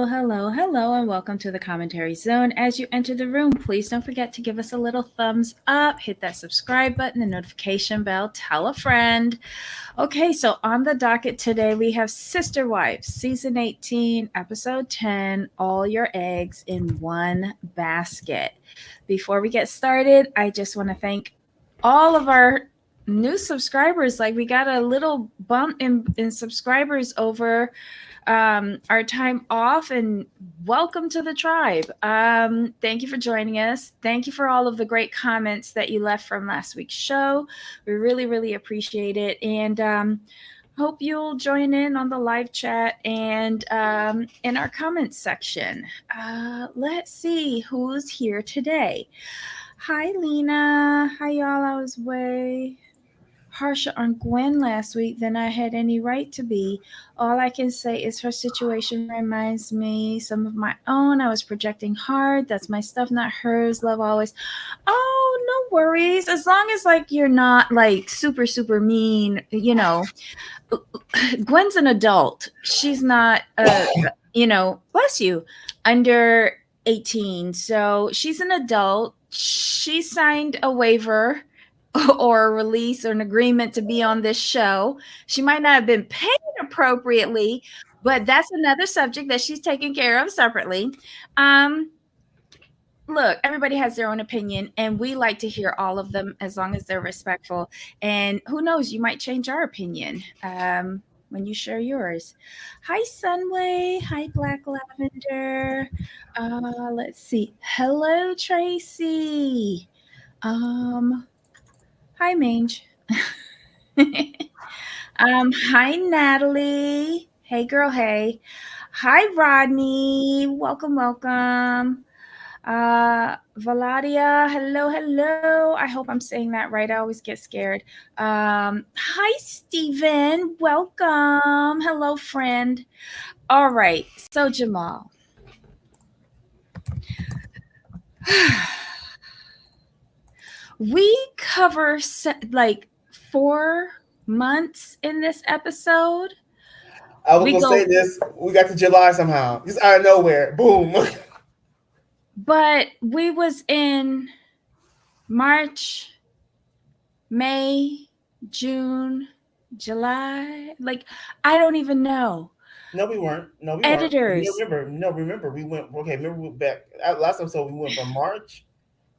hello, and welcome to the commentary zone. As you enter the room, please don't forget to give us a little thumbs up, hit that subscribe button, the notification bell, tell a friend. Okay, so on the docket today, we have Sister Wives, Season 18, Episode 10, All Your Eggs in One Basket. Before we get started, I just want to thank all of our new subscribers. Like, we got a little bump in subscribers over our time off, and welcome to the tribe. Thank you for joining us. Thank you for all of the great comments that you left from last week's show. We really appreciate it, and hope you'll join in on the live chat and in our comments section. Let's see who's here today. Hi, Lena. Hi, y'all. I was way harsher on Gwen last week than I had any right to be. All I can say is her situation reminds me some of my own. I was projecting hard. That's my stuff, not hers. Love always. Oh, no worries. As long as like you're not like super mean, Gwen's an adult. She's not bless you, under 18. So she's an adult. She signed a waiver or a release or an agreement to be on this show. She might not have been paid appropriately, but that's another subject that she's taking care of separately. Look, everybody has their own opinion, and we like to hear all of them as long as they're respectful. And who knows, you might change our opinion when you share yours. Hi, Sunway. Hi, Black Lavender. Let's see. Hello, Tracy. Hi, Mange. Hi, Natalie. Hey, girl. Hey. Hi, Rodney. Welcome. Valadia. Hello. I hope I'm saying that right. I always get scared. Hi, Steven. Welcome. Hello, friend. All right. So, Jamal. We cover like 4 months in this episode. I was gonna say this. We got to July somehow, just out of nowhere. Boom. But we was in March, May, June, July. Like, I don't even know. No, we weren't. No, we Editors. weren't. Remember, we went. Okay, remember we back last episode. We went from March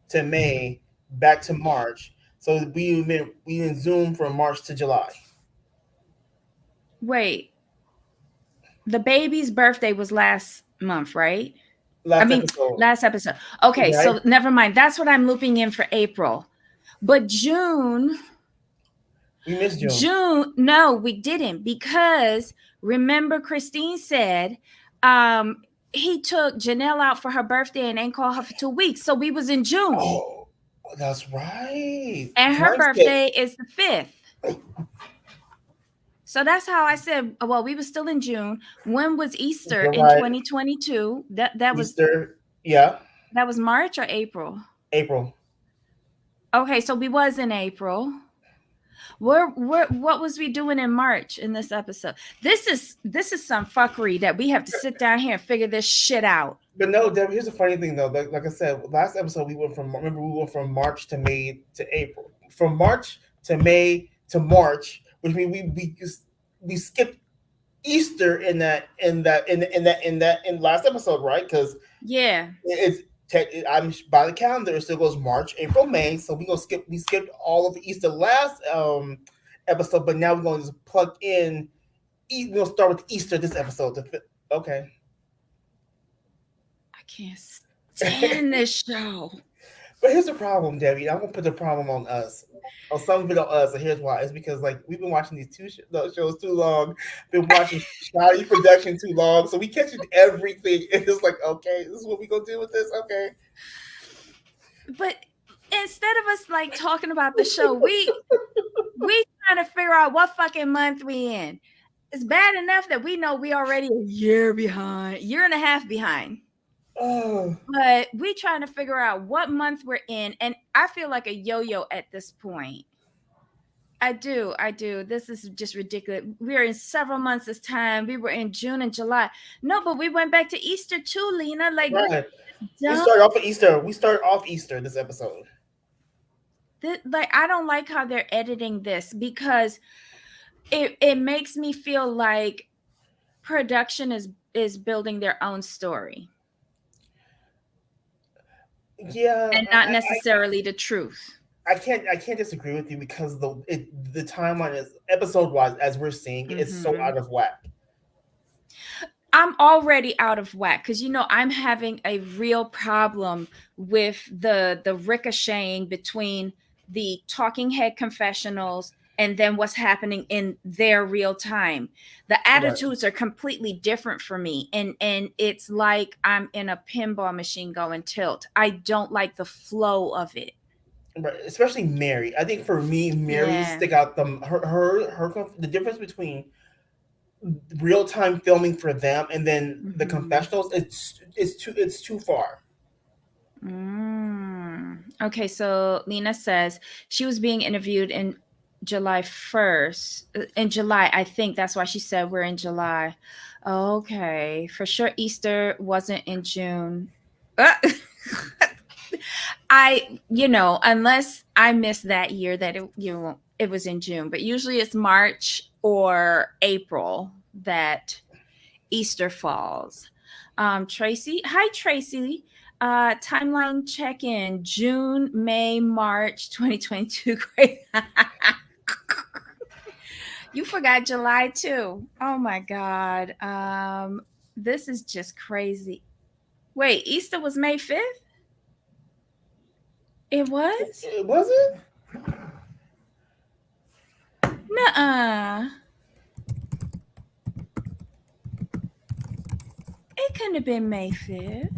to May, back to March. So we in Zoom from March to July. Wait, the baby's birthday was last month, right? Episode. Last episode. Okay, right? So never mind. That's what I'm looping in for April. But June. We missed June. No, we didn't, because remember Christine said he took Janelle out for her birthday and ain't called her for 2 weeks. So we was in June. Oh, that's right. And her birthday is the 5th. So that's how I said, well, we were still in June. When was Easter in 2022? That was Easter, yeah. That was March or April? April. Okay, so we was in April. What was we doing in March in this episode? This is some fuckery that we have to sit down here and figure this shit out. But no, Debbie, here's the funny thing though. Like I said, last episode we went from March to May to April. From March to May to March, which means we skipped Easter in last episode, right? Because it's I'm by the calendar. It still goes March, April, May. So we skipped all of the Easter last episode, but now we're going to just plug in. We're going to start with Easter this episode. Okay. I can't stand this show. But here's the problem, Debbie. I'm gonna put the problem on us. On some of it on us, and here's why. It's because like we've been watching these those shows too long. Been watching shoddy production too long, so we catching everything. And it's like, okay, this is what we gonna do with this. Okay. But instead of us like talking about the show, we trying to figure out what fucking month we in. It's bad enough that we know we already a year and a half behind. But we trying to figure out what month we're in, and I feel like a yo-yo at this point. I do. I do. This is just ridiculous. We're in several months this time. We were in June and July. No, but we went back to Easter too, Lena. Like, what Right. is We dumb? start off at Easter. We start off Easter this episode. Like, I don't like how they're editing this because it makes me feel like production is building their own story. Yeah, And not necessarily the truth. I can't disagree with you because the timeline is episode wise as we're seeing it's so out of whack. I'm already out of whack because I'm having a real problem with the ricocheting between the talking head confessionals and then what's happening in their real time. The attitudes are completely different for me, and it's like I'm in a pinball machine going tilt. I don't like the flow of it. Right, especially Mary. I think for me, Mary stick out the difference between real time filming for them and then the confessionals. It's too far. Okay, so Lena says she was being interviewed in July 1st. In July, I think that's why she said we're in July. Okay, for sure Easter wasn't in June. Unless I missed that year that it was in June, but usually it's March or April that Easter falls. Tracy, hi Tracy. Timeline check in June, May, March 2022. Great. You forgot July too. Oh my God. This is just crazy. Wait, Easter was May 5th? It was? It wasn't? Nuh-uh. It couldn't have been May 5th.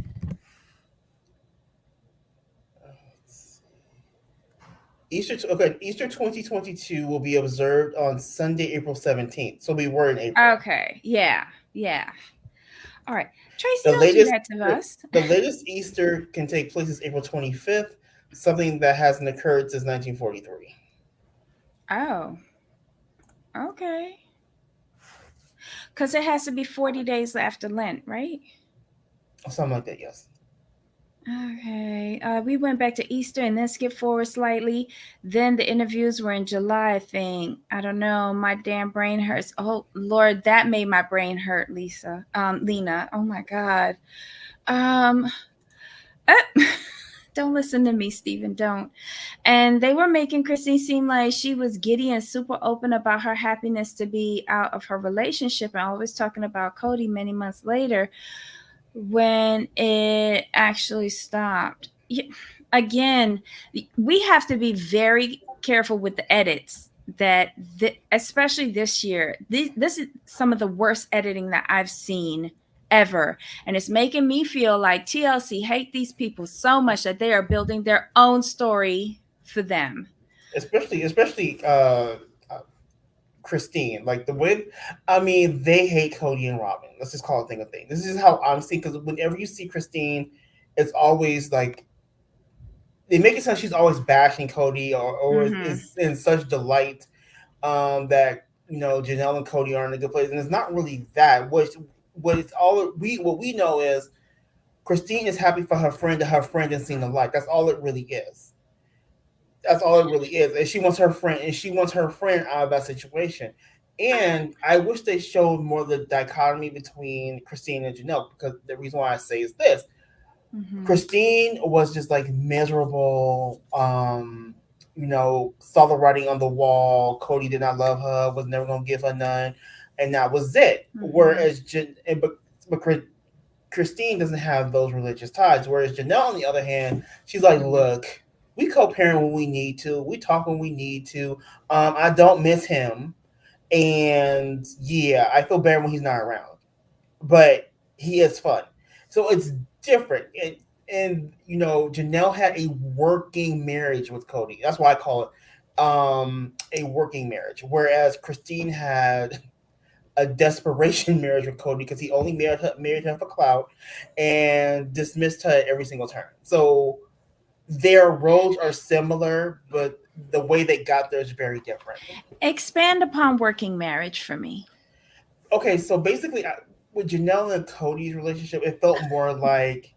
Easter 2022 will be observed on Sunday, April 17th. So we were in April. Okay. Yeah. All right. Tracy, don't do that to us. The latest Easter can take place is April 25th, something that hasn't occurred since 1943. Oh. Okay. Because it has to be 40 days after Lent, right? Something like that, yes. Okay. We went back to Easter and then skipped forward slightly. Then the interviews were in July, I think. I don't know. My damn brain hurts. Oh Lord, that made my brain hurt, Lena. Oh my God. Don't listen to me, Stephen. Don't. And they were making Christine seem like she was giddy and super open about her happiness to be out of her relationship and always talking about Cody many months later when it actually stopped. Again, we have to be very careful with the edits especially this year. This is some of the worst editing that I've seen ever, and it's making me feel like TLC hate these people so much that they are building their own story for them. Especially Christine, like the way, they hate Cody and Robin. Let's just call it a thing. This is how I'm seeing, because whenever you see Christine, it's always like they make it sound she's always bashing Cody or is in such delight that Janelle and Cody are in a good place, and it's not really that. What we know is Christine is happy for her friend that her friend is seeing the light. That's all it really is. That's all it really is. And she wants her friend out of that situation. And I wish they showed more of the dichotomy between Christine and Janelle, because the reason why I say is this. Christine was just like miserable, saw the writing on the wall. Cody did not love her, was never going to give her none, and that was it. Whereas Christine doesn't have those religious ties. Whereas Janelle, on the other hand, she's like, look, we co-parent when we need to. We talk when we need to. I don't miss him. And yeah, I feel bad when he's not around. But he is fun. So it's different. And Janelle had a working marriage with Cody. That's why I call it a working marriage. Whereas Christine had a desperation marriage with Cody because he only married her for clout and dismissed her at every single turn. So their roles are similar, but the way they got there is very different. Expand upon working marriage for me. Okay, so basically, with Janelle and Cody's relationship, it felt more like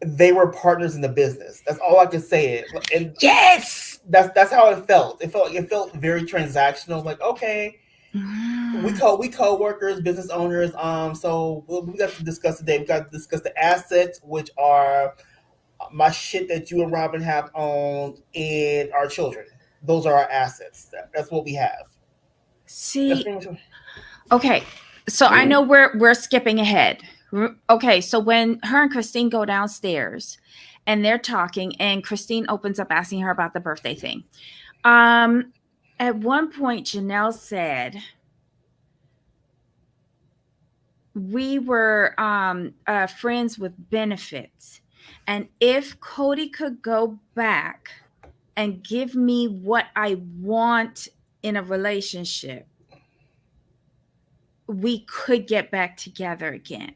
they were partners in the business. That's all I can say. It and yes, that's how it felt. It felt very transactional. Like, okay, we co-workers, business owners. So we got to discuss today. We got to discuss the assets, which are my shit that you and Robin have owned, and our children. Those are our assets. That's what we have. That's see, pretty much. okay, so I know we're skipping ahead. Okay, so when her and Christine go downstairs and they're talking, and Christine opens up asking her about the birthday thing. Um, at one point, Janelle said, we were friends with benefits. And if Cody could go back and give me what I want in a relationship, we could get back together again.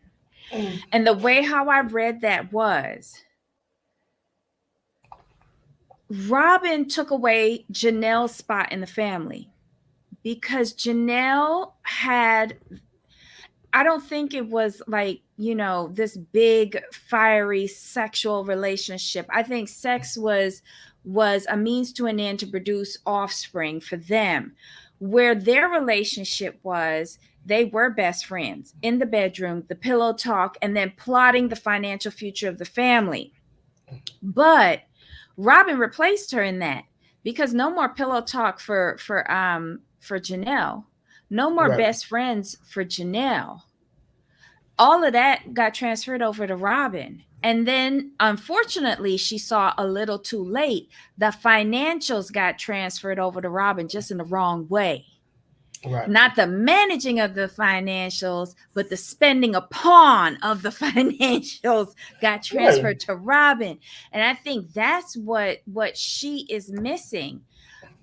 And the way how I read that was Robin took away Janelle's spot in the family because Janelle had, I don't think it was like, this big fiery sexual relationship. I think sex was a means to an end to produce offspring for them. Where their relationship was, they were best friends in the bedroom, the pillow talk, and then plotting the financial future of the family. But Robin replaced her in that because no more pillow talk for Janelle. No more Right. best friends for Janelle. All of that got transferred over to Robin. And then, unfortunately, she saw a little too late. The financials got transferred over to Robin just in the wrong way. Right. Not the managing of the financials, but the spending upon of the financials got transferred Right. to Robin. And I think that's what she is missing.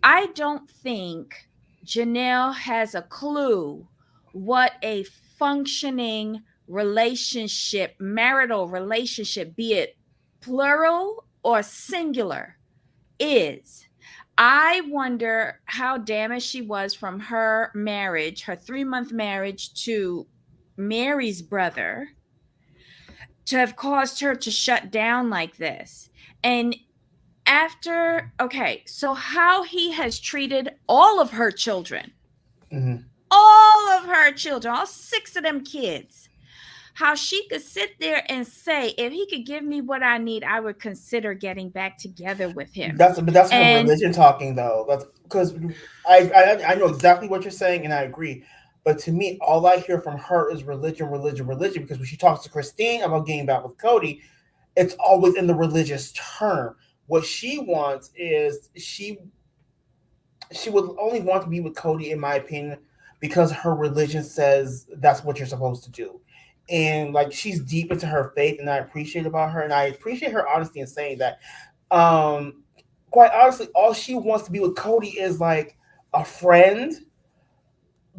I don't think Janelle has a clue what a functioning relationship, marital relationship, be it plural or singular, is. I wonder how damaged she was from her marriage, her 3-month marriage to Mary's brother, to have caused her to shut down like this. And okay, so how he has treated all of her children, Mm-hmm. all of her children, all 6 of them kids, how she could sit there and say, if he could give me what I need, I would consider getting back together with him. That's her And religion talking though. That's because I know exactly what you're saying and I agree. But to me, all I hear from her is religion, religion, religion. Because when she talks to Christine about getting back with Cody, it's always in the religious term. What she wants is she would only want to be with Cody, in my opinion, because her religion says that's what you're supposed to do. And like she's deep into her faith, and I appreciate about her, and I appreciate her honesty in saying that. Um, quite honestly, all she wants to be with Cody is like a friend,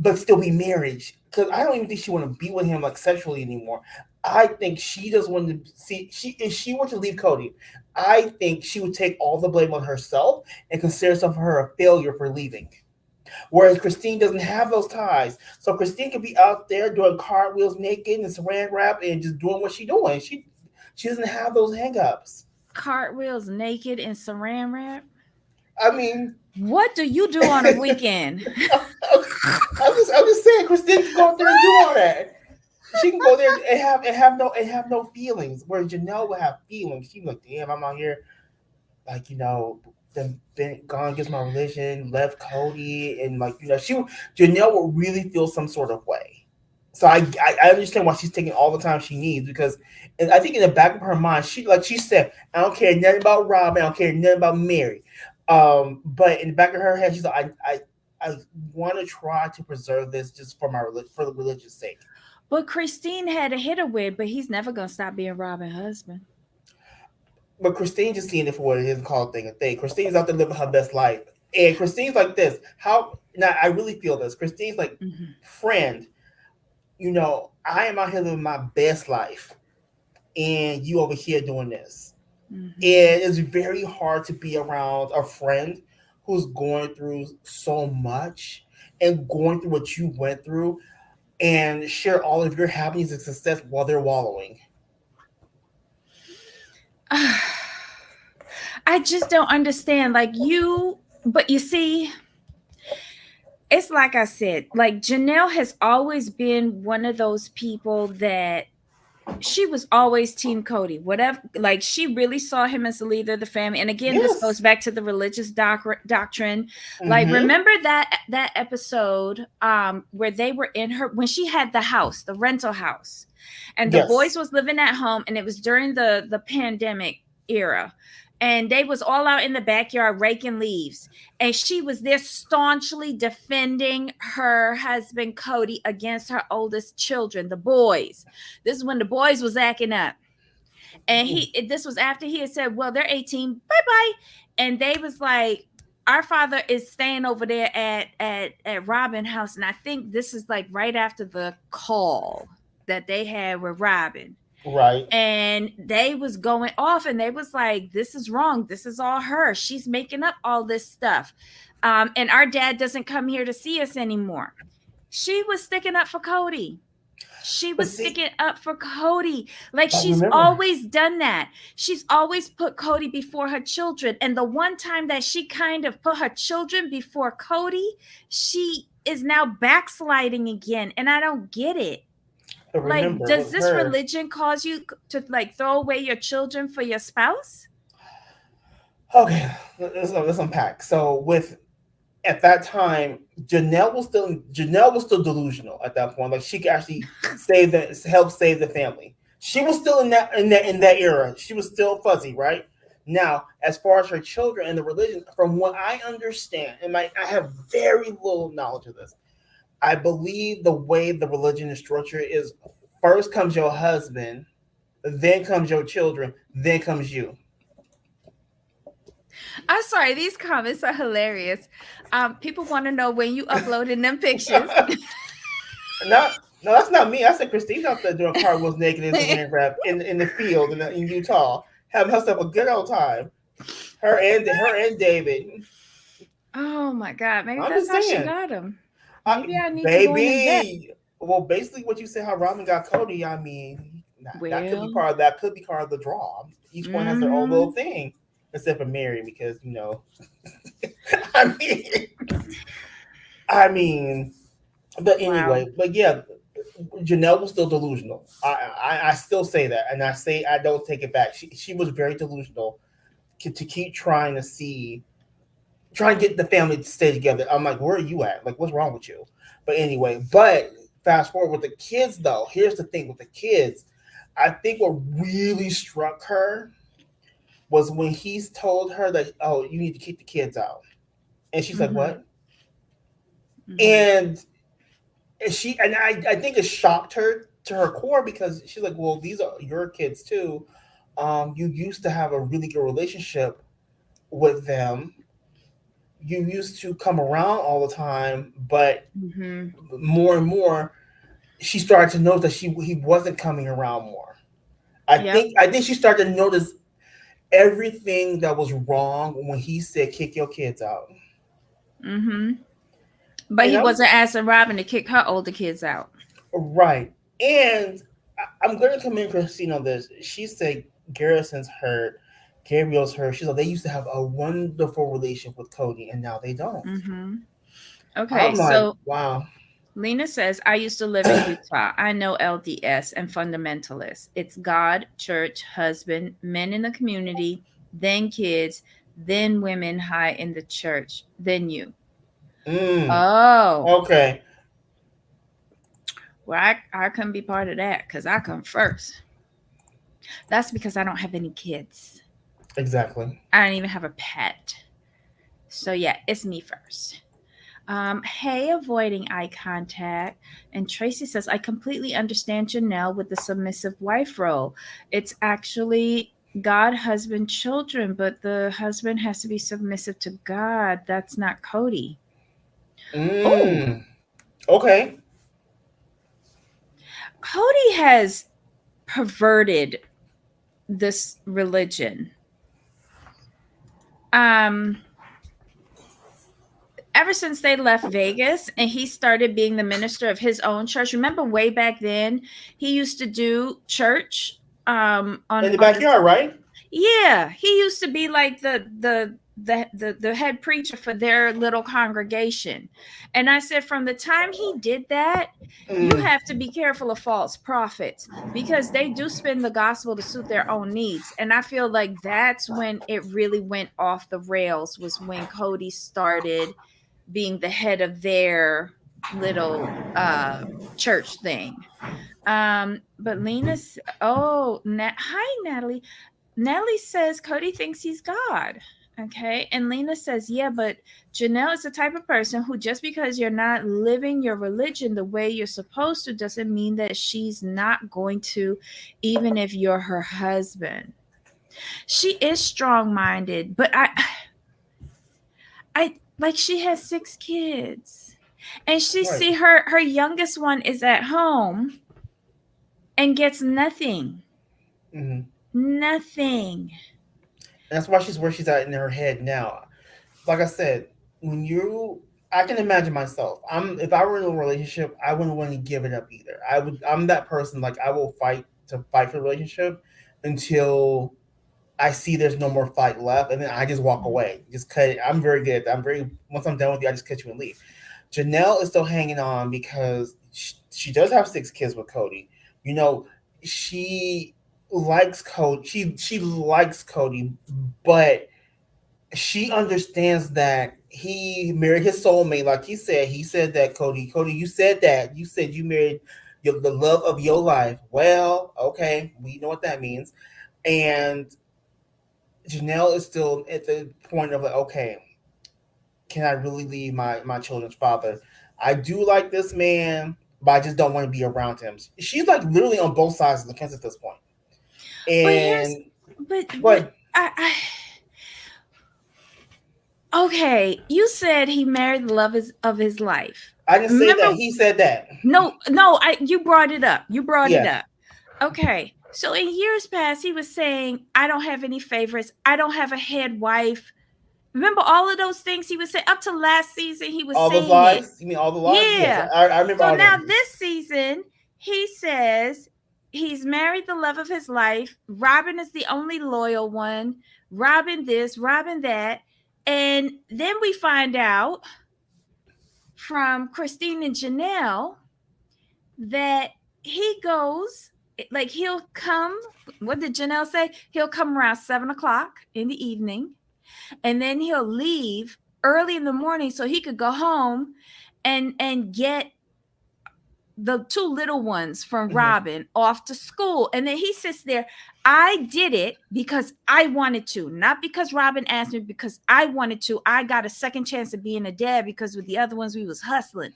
but still be married. Because I don't even think she want to be with him like sexually anymore. I think she just wanted to see she if she were to leave Cody, I think she would take all the blame on herself and consider some of her a failure for leaving. Whereas Christine doesn't have those ties. So Christine could be out there doing cartwheels naked and saran wrap and just doing what she's doing. She doesn't have those hangups. cartwheels naked in saran wrap. I mean, what do you do on a weekend? I'm just saying, Christine can go out there and do all that. She can go there and have no feelings. Where Janelle would have feelings. She'd be like, damn, I'm out here, like then been gone against my religion, left Cody, and like Janelle will really feel some sort of way. So I understand why she's taking all the time she needs because, and I think in the back of her mind, she said, I don't care nothing about Rob, I don't care nothing about Mary. But in the back of her head, she's like, I want to try to preserve this just for for the religion's sake. But Christine had a hitter with, but he's never gonna stop being Robin's husband. But Christine just seeing it for what it is and call thing a thing. Christine's out there living her best life. And Christine's like this. How now I really feel this. Christine's like, friend, I am out here living my best life. And you over here doing this. And it's very hard to be around a friend who's going through so much and going through what you went through and share all of your happiness and success while they're wallowing. I just don't understand. But you see, it's like I said, like Janelle has always been one of those people that she was always team Cody. Whatever, like she really saw him as the leader of the family. And again, this Yes. goes back to the religious doctrine. Like, Mm-hmm. remember that episode where they were in her when she had the house, the rental house, and the Yes. boys was living at home, and it was during the pandemic era. And they was all out in the backyard raking leaves. And she was there staunchly defending her husband Cody against her oldest children, the boys. This is when the boys was acting up. And this was after he had said, well, they're 18, bye-bye. And they was like, our father is staying over there at Robin house. And I think this is like right after the call that they had with Robin. Right. And they was going off and they was like, this is wrong. This is all her. She's making up all this stuff. And our dad doesn't come here to see us anymore. She was sticking up for Cody. She was sticking up for Cody. Like, she's always done that. She's always put Cody before her children. And the one time that she kind of put her children before Cody, she is now backsliding again. And I don't get it. Like, does this religion cause you to like throw away your children for your spouse? Okay, let's unpack. So at that time, Janelle was still delusional at that point. Like, she could actually help save the family. She was still in that era. She was still fuzzy, right? Now, as far as her children and the religion, from what I understand, and I have very little knowledge of this, I believe the way the religion is structured is first comes your husband, then comes your children, then comes you. I'm sorry, these comments are hilarious. People want to know when you uploading them pictures. No, that's not me. I said Christine's out there doing cartwheels naked in saran wrap in the field in Utah, having herself a good old time. Her and David. Oh my God, maybe that's how she got him. Maybe I need baby. to go in and vet. Well, basically, what you said, how Robin got Cody. I mean, that could be part of the draw. Each one has their own little thing, except for Mary, because I mean, but anyway, but yeah, Janelle was still delusional. I still say that, and I don't take it back. She was very delusional to keep trying to get the family to stay together. I'm like, where are you at? Like, what's wrong with you? But anyway, fast forward with the kids, though. Here's the thing with the kids. I think what really struck her was when he's told her that, oh, you need to keep the kids out. And she's like, what? And I think it shocked her to her core, because she's like, well, these are your kids too. You used to have a really good relationship with them. You used to come around all the time, but more and more, she started to notice that he wasn't coming around more. I think she started to notice everything that was wrong when he said, kick your kids out. But he wasn't asking Robin to kick her older kids out. Right. And I'm going to come in, Christine, on this. She said Garrison's hurt. Gabriel's hurt. She's like, they used to have a wonderful relationship with Cody, and now they don't. Okay, so wow. Lena says, I used to live in Utah. I know LDS and fundamentalists. It's God, church, husband, men in the community, then kids, then women high in the church, then you. Oh. Okay. Well, I couldn't be part of that because I come first. That's because I don't have any kids. Exactly. I don't even have a pet. So yeah, it's me first. Hey, avoiding eye contact. And Tracy says, I completely understand Janelle with the submissive wife role. It's actually God, husband, children, but the husband has to be submissive to God. That's not Cody. Okay. Cody has perverted this religion. ever since they left Vegas and he started being the minister of his own church. Remember way back then, he used to do church on in the backyard, right? Yeah, he used to be like the head preacher for their little congregation. And I said, from the time he did that, you have to be careful of false prophets because they do spin the gospel to suit their own needs. And I feel like that's when it really went off the rails, was when Cody started being the head of their little church thing. But Lena's, hi Natalie. Natalie says Cody thinks he's God. Okay. And Lena says, yeah, but Janelle is the type of person who, just because you're not living your religion the way you're supposed to, doesn't mean that she's not going to, even if you're her husband. She is strong-minded, but I like, she has 6 kids. And she see her youngest one is at home and gets nothing. Mm-hmm. Nothing. That's why she's where she's at in her head now. Like I said, I can imagine myself. If I were in a relationship, I wouldn't want to give it up either. I'm that person. Like, I will fight for the relationship until I see there's no more fight left, and then I just walk away. Just cut it. I'm very good at that. Once I'm done with you, I just cut you and leave. Janelle is still hanging on because she does have 6 kids with Cody. You know, she likes Cody. She likes Cody, but she understands that he married his soulmate. Like he said that Cody, you said that. You said you married the love of your life. Well, okay, we know what that means. And Janelle is still at the point of like, okay, can I really leave my children's father? I do like this man, but I just don't want to be around him. She's like literally on both sides of the fence at this point. And okay, you said he married the love of his life. I didn't say that. He said that. No, you brought it up. It up. Okay. So in years past, he was saying, I don't have any favorites. I don't have a head wife. Remember all of those things he was saying? Up to last season, he was all saying those lies? You mean all the lies? Yeah. Yes, I remember so all now them. This season, he says he's married the love of his life. Robin is the only loyal one. Robin this, Robin that. And then we find out from Christine and Janelle that he goes, like, he'll come, what did Janelle say? He'll come around 7:00 in the evening, and then he'll leave early in the morning so he could go home and get the 2 little ones from Robin off to school. And then he sits there. I did it because I wanted to, not because Robin asked me, because I wanted to. I got a second chance of being a dad because with the other ones we was hustling.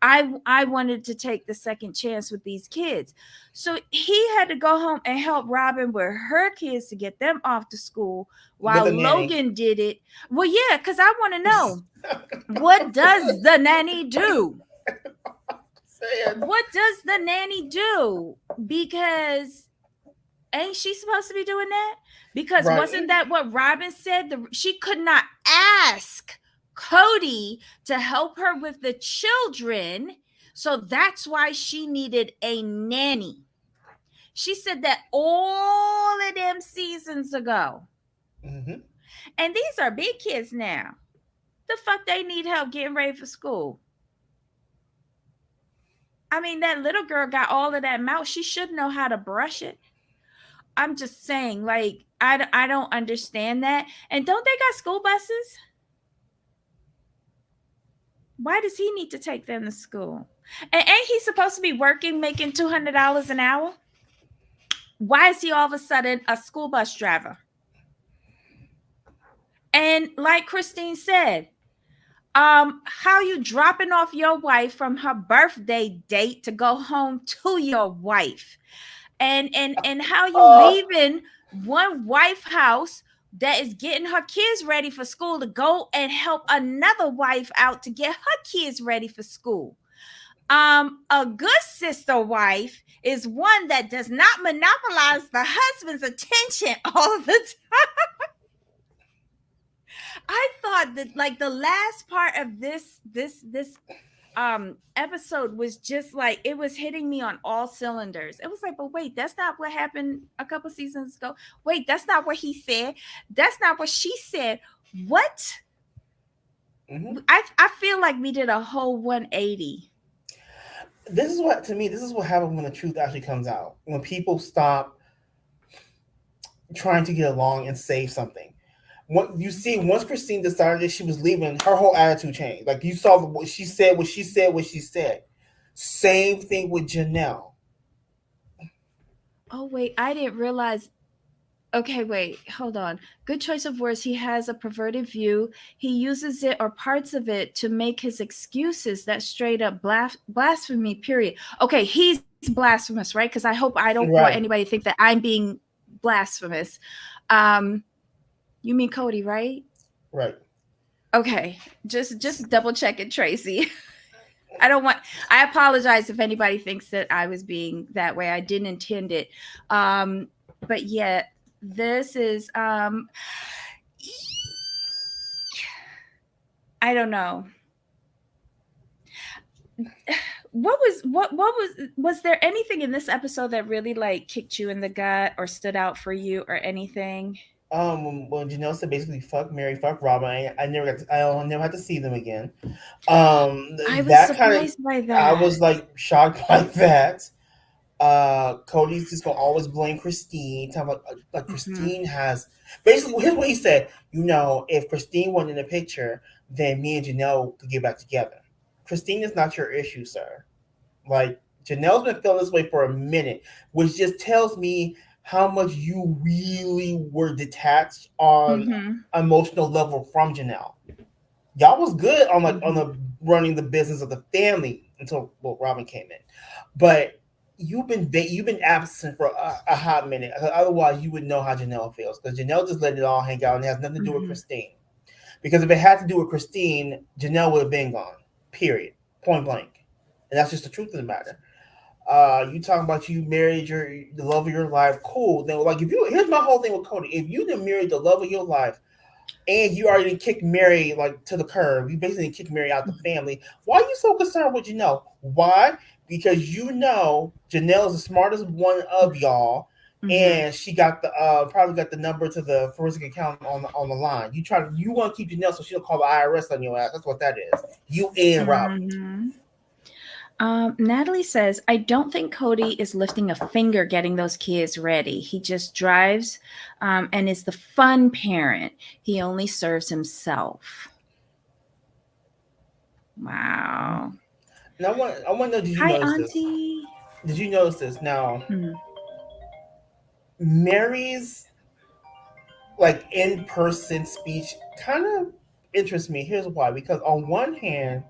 I wanted to take the second chance with these kids. So he had to go home and help Robin with her kids to get them off to school while Logan did it. Well, yeah, because I want to know, what does the nanny do? What does the nanny do? Because ain't she supposed to be doing that? Because wasn't that what Robin said? She could not ask Cody to help her with the children, so that's why she needed a nanny. She said that all of them seasons ago. And these are big kids now. The fuck they need help getting ready for school? I mean, that little girl got all of that mouth. She should know how to brush it. I'm just saying, like, I don't understand that. And don't they got school buses? Why does he need to take them to school? And ain't he supposed to be working, making $200 an hour? Why is he all of a sudden a school bus driver? And like Christine said, how you dropping off your wife from her birthday date to go home to your wife, and how you leaving one wife house that is getting her kids ready for school to go and help another wife out to get her kids ready for school. A good sister wife is one that does not monopolize the husband's attention all the time. I thought God, the last part of this episode was just like it was hitting me on all cylinders. It was like, but wait, that's not what happened a couple seasons ago. Wait, that's not what he said. That's not what she said. What? Mm-hmm. I feel like we did a whole 180. This is what, to me, this is what happens when the truth actually comes out. When people stop trying to get along and save something. What you see, once Christine decided that she was leaving, her whole attitude changed. Like you saw what she said, what she said, what she said. Same thing with Janelle. Oh wait, I didn't realize. Okay, wait, hold on. Good choice of words. He has a perverted view. He uses it or parts of it to make his excuses. That straight up blasphemy, period. Okay, he's blasphemous, right? Because I hope I don't want Right. anybody to think that I'm being blasphemous. Um, you mean Cody, right? Right. Okay, just double check it, Tracy. I apologize if anybody thinks that I was being that way. I didn't intend it. But yeah, this is I don't know. Was there anything in this episode that really like kicked you in the gut or stood out for you or anything? When Janelle said basically fuck Mary, fuck Robin, I never got to, I never had to see them again. I was That kind of, surprised by I that. was like shocked by that. Cody's just gonna always blame Christine. Talking about like Mm-hmm. Christine has basically, here's what he said. If Christine wasn't in the picture, then me and Janelle could get back together. Christine is not your issue, sir. Like Janelle's been feeling this way for a minute, which just tells me how much you really were detached on Mm-hmm. emotional level from Janelle. Y'all was good on like on Mm-hmm. the running the business of the family until Robin came in, but you've been absent for a hot minute. Otherwise, you would know how Janelle feels because Janelle just let it all hang out and it has nothing to do with Mm-hmm. Christine. Because if it had to do with Christine, Janelle would have been gone. Period. Point blank. And that's just the truth of the matter. You talking about you married the love of your life? Cool. Then like if you here's my whole thing with Cody. If you didn't marry the love of your life and you already kicked Mary like to the curb, you basically kicked Mary out the family. Why are you so concerned with Janelle? Why? Because Janelle is the smartest one of y'all, Mm-hmm. and she got the probably got the number to the forensic account on the line. You want to keep Janelle so she don't call the IRS on your ass. That's what that is. You and Robin. Mm-hmm. Natalie says, I don't think Cody is lifting a finger getting those kids ready. He just drives and is the fun parent. He only serves himself. Wow. And I want to know, did you Hi, notice this? Auntie. Did you notice this? Now, Mm-hmm. Mary's like in person speech kind of interests me. Here's why. Because on one hand,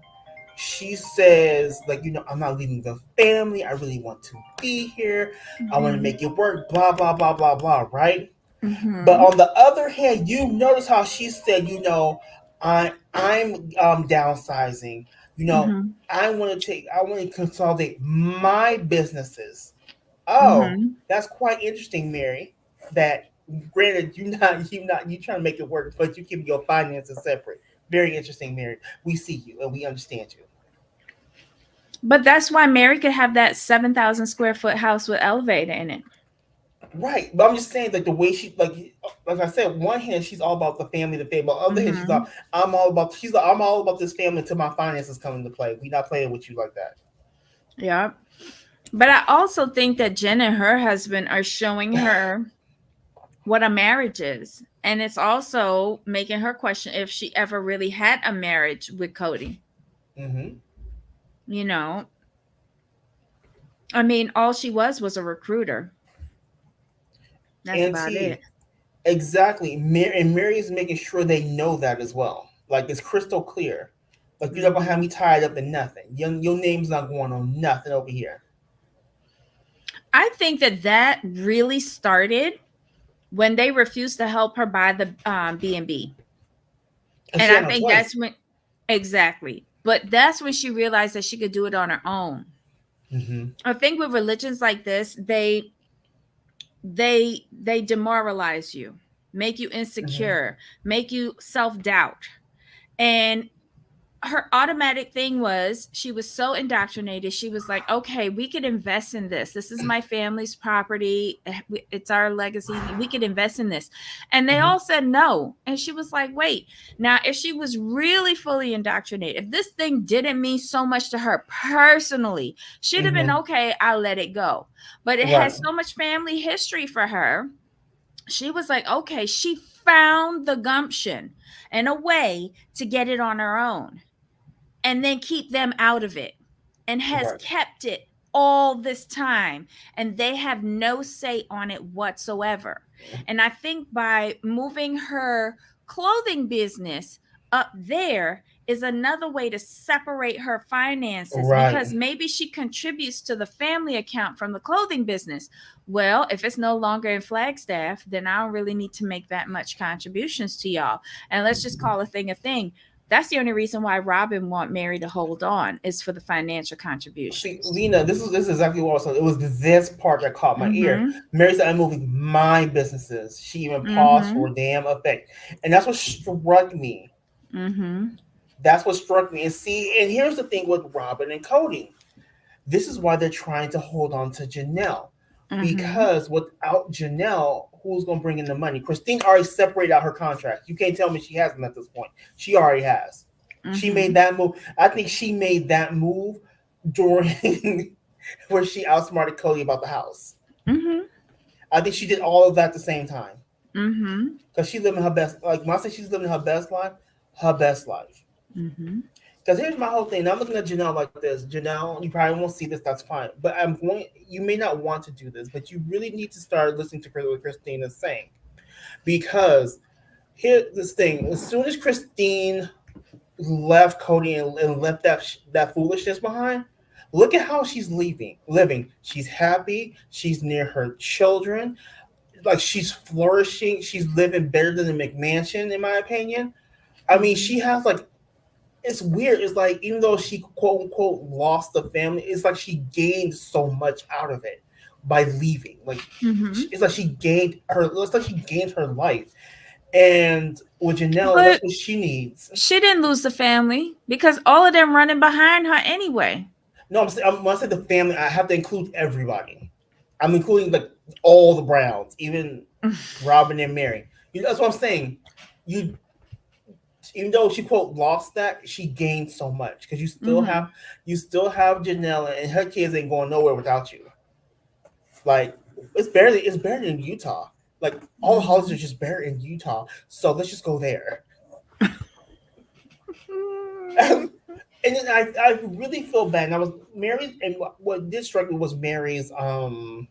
she says, like, I'm not leaving the family. I really want to be here. I want to Mm-hmm. make it work, blah, blah, blah, blah, blah, right? But Mm-hmm. on the other hand, you notice how she said, I'm downsizing. You know, Mm-hmm. I want to consolidate my businesses. Oh, Mm-hmm. that's quite interesting, Mary. That granted, you trying to make it work, but you keep your finances separate. Very interesting, Mary. We see you and we understand you. But that's why Mary could have that 7,000 square foot house with elevator in it. Right, but I'm just saying that the way like I said, one hand she's all about the family, the family. But on the other hand, Mm-hmm. I'm all about this family until my finances come into play. We not playing with you like that. Yeah. But I also think that Jen and her husband are showing her what a marriage is. And it's also making her question if she ever really had a marriage with Cody. Mm-hmm. You know, I mean, all she was a recruiter. That's And about it. T, exactly. Mary is making sure they know that as well. Like it's crystal clear. Like you're not gonna have Mm-hmm. me tied up in nothing. Your name's not going on nothing over here. I think that really started when they refused to help her buy the B&B. And And she I had no think choice. that's when, exactly. But that's when she realized that she could do it on her own. Mm-hmm. I think with religions like this, they demoralize you, make you Mm-hmm. insecure, make you self-doubt. And her automatic thing was, she was so indoctrinated. She was like, okay, we could invest in this. This is my family's property. It's our legacy. We could invest in this. And they all said no. And she was like, wait, now, if she was really fully indoctrinated, if this thing didn't mean so much to her personally, she'd have been okay, I'll let it go. But it has so much family history for her. She was like, okay, she found the gumption and a way to get it on her own and then keep them out of it, and has kept it all this time, and they have no say on it whatsoever. And I think by moving her clothing business up there is another way to separate her finances, because maybe she contributes to the family account from the clothing business. Well, if it's no longer in Flagstaff, then I don't really need to make that much contributions to y'all. And let's just call a thing. That's the only reason why Robin want Mary to hold on, is for the financial contribution. See, Lena, this is exactly what I was saying. It was this part that caught my ear. Mary said, "I'm moving my businesses." She even paused for damn effect, and that's what struck me. That's what struck me. And see, and here's the thing with Robin and Cody. This is why they're trying to hold on to Janelle, because without Janelle, who's going to bring in the money? Christine already separated out her contract. You can't tell me she hasn't at this point. She already has. She made that move. I think she made that move during where she outsmarted Cody about the house. I think she did all of that at the same time. Because she's living her best. Like when I say she's living her best life, her best life. Because here's my whole thing. Now I'm looking at Janelle like this. Janelle, you probably won't see this. That's fine. But you may not want to do this, but you really need to start listening to what Christine is saying. Because here's this thing. As soon as Christine left Cody and left that foolishness behind, look at how she's living. She's happy. She's near her children. Like, she's flourishing. She's living better than the McMansion, in my opinion. I mean, she has, like, it's weird. It's like, even though she quote unquote lost the family, it's like she gained so much out of it by leaving. Like, it's like she gained her. It's like she gained her life. And with Janelle, that's what she needs. She didn't lose the family, because all of them running behind her anyway. No, when I say the family, I have to include everybody. I'm including like all the Browns, even Robin and Mary. You know, that's what I'm saying. Even though she quote lost that, she gained so much, because you still have Janelle, and her kids ain't going nowhere without you. Like, it's better than Utah. Like, all the holidays are just better in Utah, so let's just go there. And then I really feel bad. And I was Mary, and what did strike me was Mary's part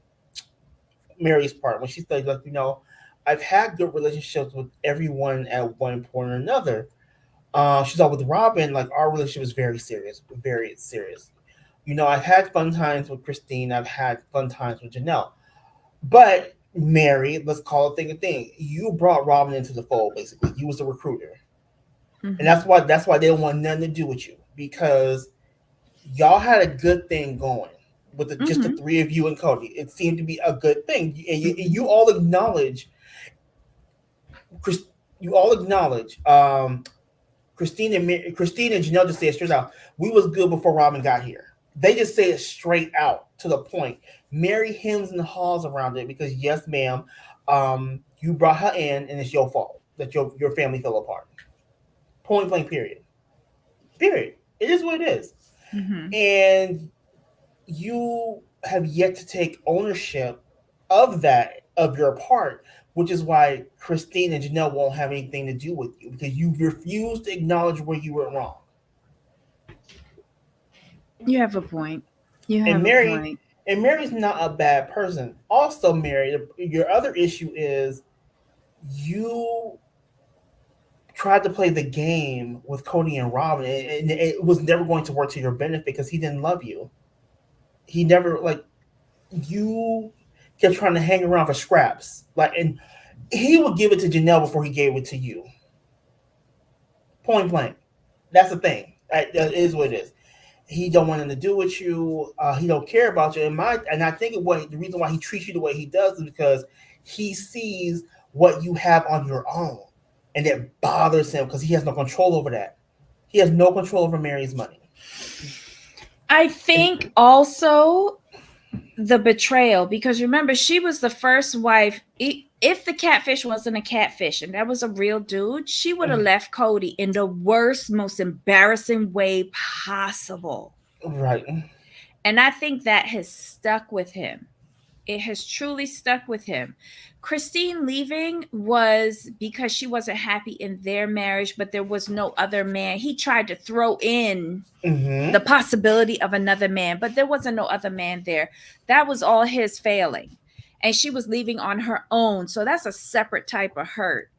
when she said, like, you know, I've had good relationships with everyone at one point or another. She's all with Robin, like, our relationship is very serious, very serious. You know, I've had fun times with Christine. I've had fun times with Janelle. But Mary, let's call it a thing. You brought Robin into the fold, basically. You was the recruiter. And that's why they don't want nothing to do with you, because y'all had a good thing going with just the three of you and Cody. It seemed to be a good thing. And you all acknowledge, Christine and Janelle just say it straight out. We was good before Robin got here. They just say it straight out to the point. Mary hems and haws around it because, yes, ma'am, you brought her in, and it's your fault that your family fell apart. Point blank, period. Period. It is what it is. And you have yet to take ownership of your part, which is why Christine and Janelle won't have anything to do with you, because you refuse to acknowledge where you were wrong. You have a point. A point. And Mary's not a bad person. Also, Mary, your other issue is you tried to play the game with Cody and Robin, and it was never going to work to your benefit because he didn't love you. He never, like, you kept trying to hang around for scraps. Like, and he would give it to Janelle before he gave it to you. Point blank. That's the thing. That is what it is. He don't want anything to do with you. He don't care about you. And I think the reason why he treats you the way he does is because he sees what you have on your own, and that bothers him because he has no control over that. He has no control over Mary's money. I think also the betrayal, because remember, she was the first wife. If the catfish wasn't a catfish and that was a real dude, she would have left Cody in the worst, most embarrassing way possible. Right. And I think that has stuck with him. It has truly stuck with him. Christine leaving was because she wasn't happy in their marriage, but there was no other man. He tried to throw in the possibility of another man, but there wasn't no other man there. That was all his failing. And she was leaving on her own. So that's a separate type of hurt.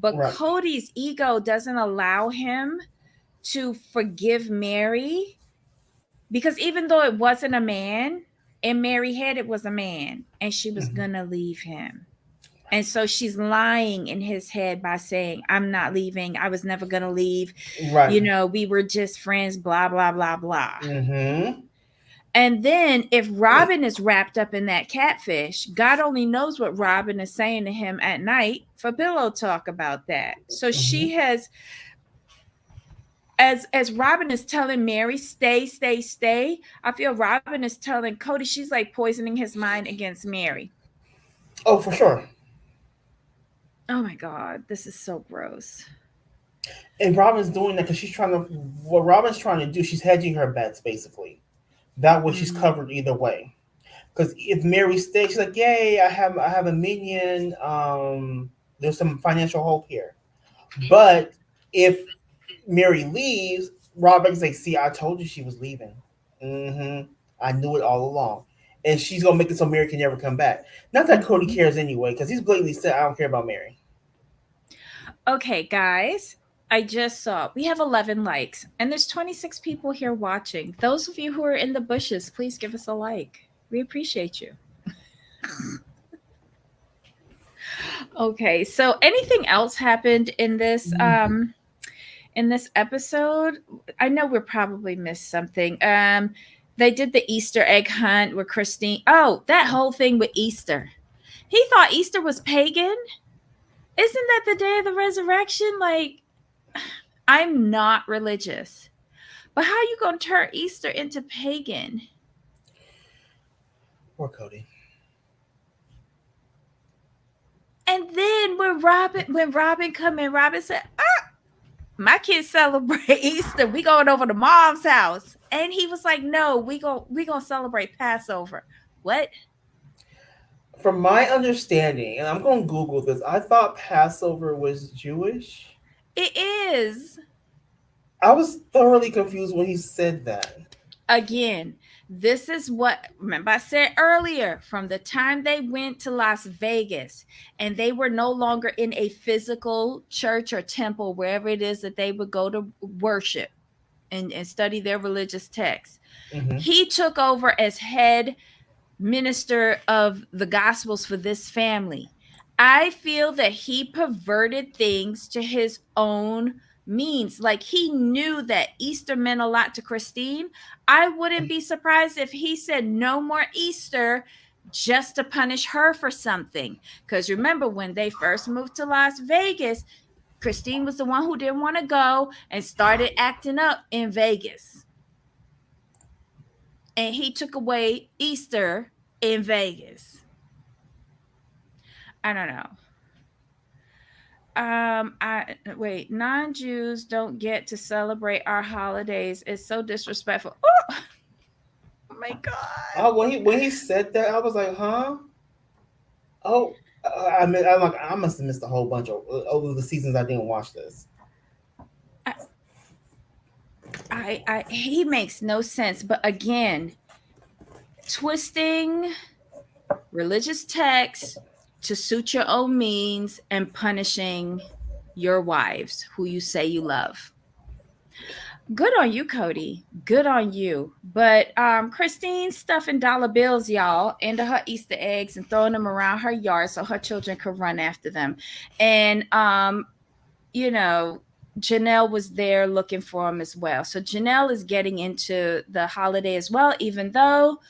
But right. Cody's ego doesn't allow him to forgive Mary, because even though it wasn't a man, in Mary's head it was a man, and she was gonna leave him. And so she's lying in his head by saying, I'm not leaving. I was never going to leave. Right. You know, we were just friends, blah, blah, blah, blah. And then if Robin is wrapped up in that catfish, God only knows what Robin is saying to him at night for pillow talk about that. So she has, as Robin is telling Mary, stay, stay, stay, I feel Robin is telling Cody, she's like poisoning his mind against Mary. Oh, for sure. Oh my God, this is so gross. And Robin's doing that because she's trying to, what Robin's trying to do, she's hedging her bets, basically. That way she's covered either way. Because if Mary stays, she's like, yay, I have a minion. There's some financial hope here. But if Mary leaves, Robin's like, see, I told you she was leaving. I knew it all along. And she's going to make it so Mary can never come back. Not that Cody cares anyway, because he's blatantly said, I don't care about Mary. Okay, guys, I just saw we have 11 likes, and there's 26 people here watching. Those of you who are in the bushes, please give us a like. We appreciate you. Okay, so anything else happened in this episode? I know we probably missed something. They did the Easter egg hunt with Christine. Oh, that whole thing with Easter. He thought Easter was pagan. Isn't that the day of the resurrection? Like, I'm not religious, but how are you going to turn Easter into pagan? Poor Cody. And then when Robin come in, Robin said, my kids celebrate Easter. We going over to Mom's house. And he was like, no, we gonna celebrate Passover. What? From my understanding, and I'm going to Google this, I thought Passover was Jewish. It is. I was thoroughly confused when he said that. Again, this is what, remember I said earlier, from the time they went to Las Vegas and they were no longer in a physical church or temple, wherever it is that they would go to worship and study their religious texts. He took over as head minister of the Gospels for this family. I feel that he perverted things to his own means. Like, he knew that Easter meant a lot to Christine. I wouldn't be surprised if he said no more Easter just to punish her for something. Because remember, when they first moved to Las Vegas, Christine was the one who didn't want to go and started acting up in Vegas. And he took away Easter in Vegas. I don't know. Non-Jews don't get to celebrate our holidays. It's so disrespectful. Oh my God. Oh, when he said that, I was like, huh? Oh, I must have missed a whole bunch over the seasons I didn't watch this. He makes no sense. But again, twisting religious texts to suit your own means and punishing your wives who you say you love. Good on you, Cody. Good on you. But Christine stuffing dollar bills, y'all, into her Easter eggs and throwing them around her yard so her children could run after them. And, Janelle was there looking for him as well. So Janelle is getting into the holiday as well, even though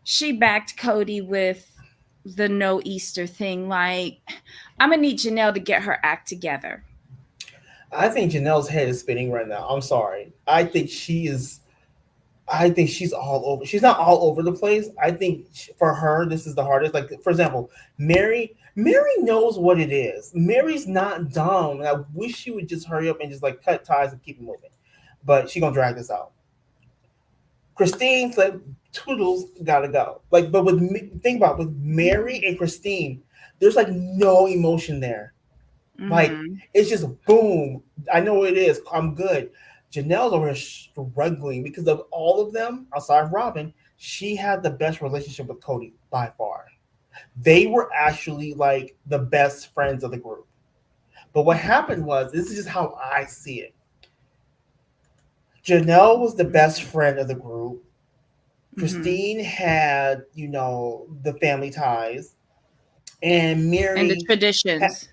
she backed Cody with the no Easter thing. Like, I'm gonna need Janelle to get her act together. I think Janelle's head is spinning right now. I'm sorry. I think she is. I think she's all over. She's not all over the place. I think for her, this is the hardest. Like, for example, Mary. Mary knows what it is. Mary's not dumb. And I wish she would just hurry up and just like cut ties and keep it moving. But she gonna drag this out. Christine's like Toodles gotta go. Like, but with think about it, with Mary and Christine, there's like no emotion there. Like it's just boom. I know what it is. I'm good. Janelle's over here struggling because of all of them. Outside of Robin, she had the best relationship with Cody by far. They were actually like the best friends of the group. But what happened was, this is just how I see it. Janelle was the best friend of the group. Christine had, the family ties, and Mary and the traditions.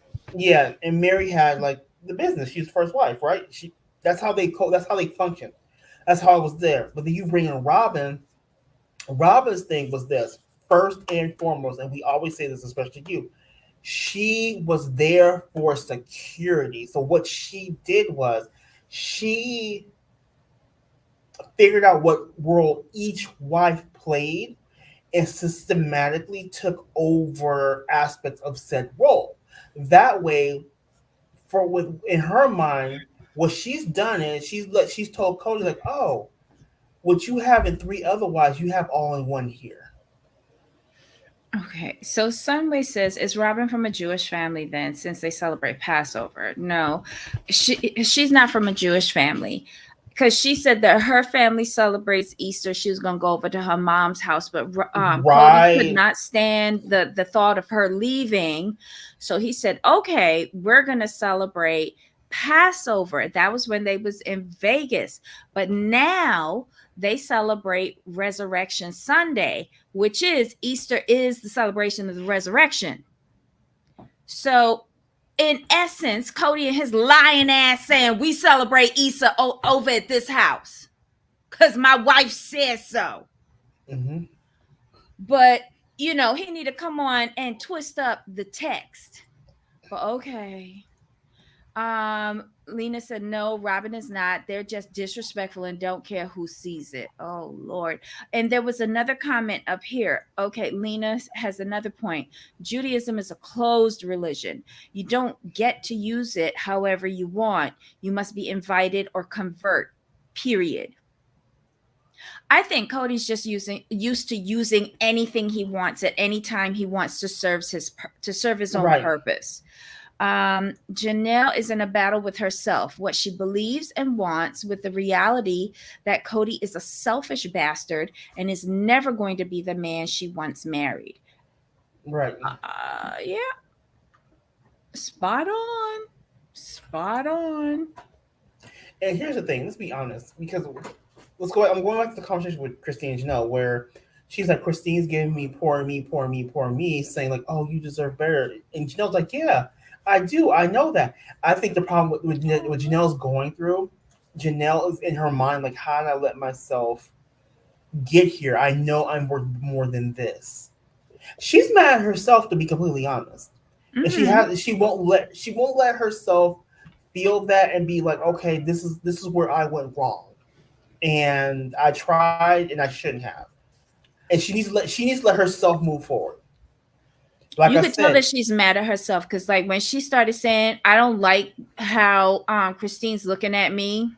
And Mary had like the business. She was first wife, right? That's how they function. That's how it was there. But then you bring in Robin. Robin's thing was this first and foremost, and we always say this, especially you. She was there for security. So what she did was she figured out what role each wife played and systematically took over aspects of said role. That way, in her mind, what she's done is she's told Cody like, oh, what you have in three other wives, you have all in one here. Okay, so Sunway says, is Robin from a Jewish family then, since they celebrate Passover? No, she's not from a Jewish family, because she said that her family celebrates Easter. She was going to go over to her mom's house, but Cody could not stand the thought of her leaving. So he said, okay, we're going to celebrate Passover. That was when they was in Vegas. But now they celebrate Resurrection Sunday, which is Easter is the celebration of the resurrection. So in essence, Cody and his lying ass saying we celebrate Easter over at this house because my wife says so. But he need to come on and twist up the text. But okay. Lena said, no, Robin is not. They're just disrespectful and don't care who sees it. Oh, Lord. And there was another comment up here. Okay, Lena has another point. Judaism is a closed religion. You don't get to use it however you want. You must be invited or convert, period. I think Cody's just used to using anything he wants at any time he wants to serve his own purpose. Janelle is in a battle with herself, what she believes and wants, with the reality that Cody is a selfish bastard and is never going to be the man she once married. Right. Yeah. Spot on. And here's the thing. Let's be honest, because I'm going back to the conversation with Christine and Janelle, where she's like, Christine's giving me poor me, saying like, oh, you deserve better. And Janelle's like, yeah, I do. I know that. I think the problem with Janelle's going through, Janelle is in her mind like, how did I let myself get here? I know I'm worth more than this. She's mad at herself, to be completely honest. And she won't let herself feel that and be like, okay, this is where I went wrong, and I tried and I shouldn't have. And she needs to let herself move forward. Like you could tell that she's mad at herself, because like when she started saying, I don't like how Christine's looking at me,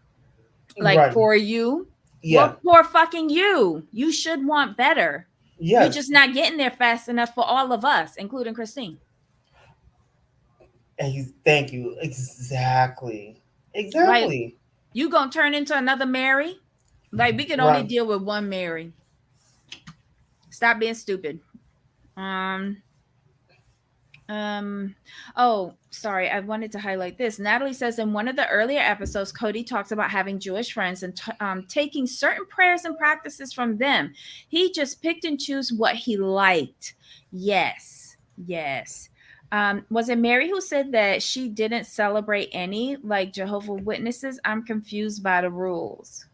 like for you. Yeah. Well, for fucking you. You should want better. Yes. You're just not getting there fast enough for all of us, including Christine. And thank you. Exactly. Like, you gonna turn into another Mary? Like we can only deal with one Mary. Stop being stupid. Oh, sorry. I wanted to highlight this. Natalie says in one of the earlier episodes, Cody talks about having Jewish friends and taking certain prayers and practices from them. He just picked and chose what he liked. Yes. Was it Mary who said that she didn't celebrate any, like Jehovah's Witnesses? I'm confused by the rules.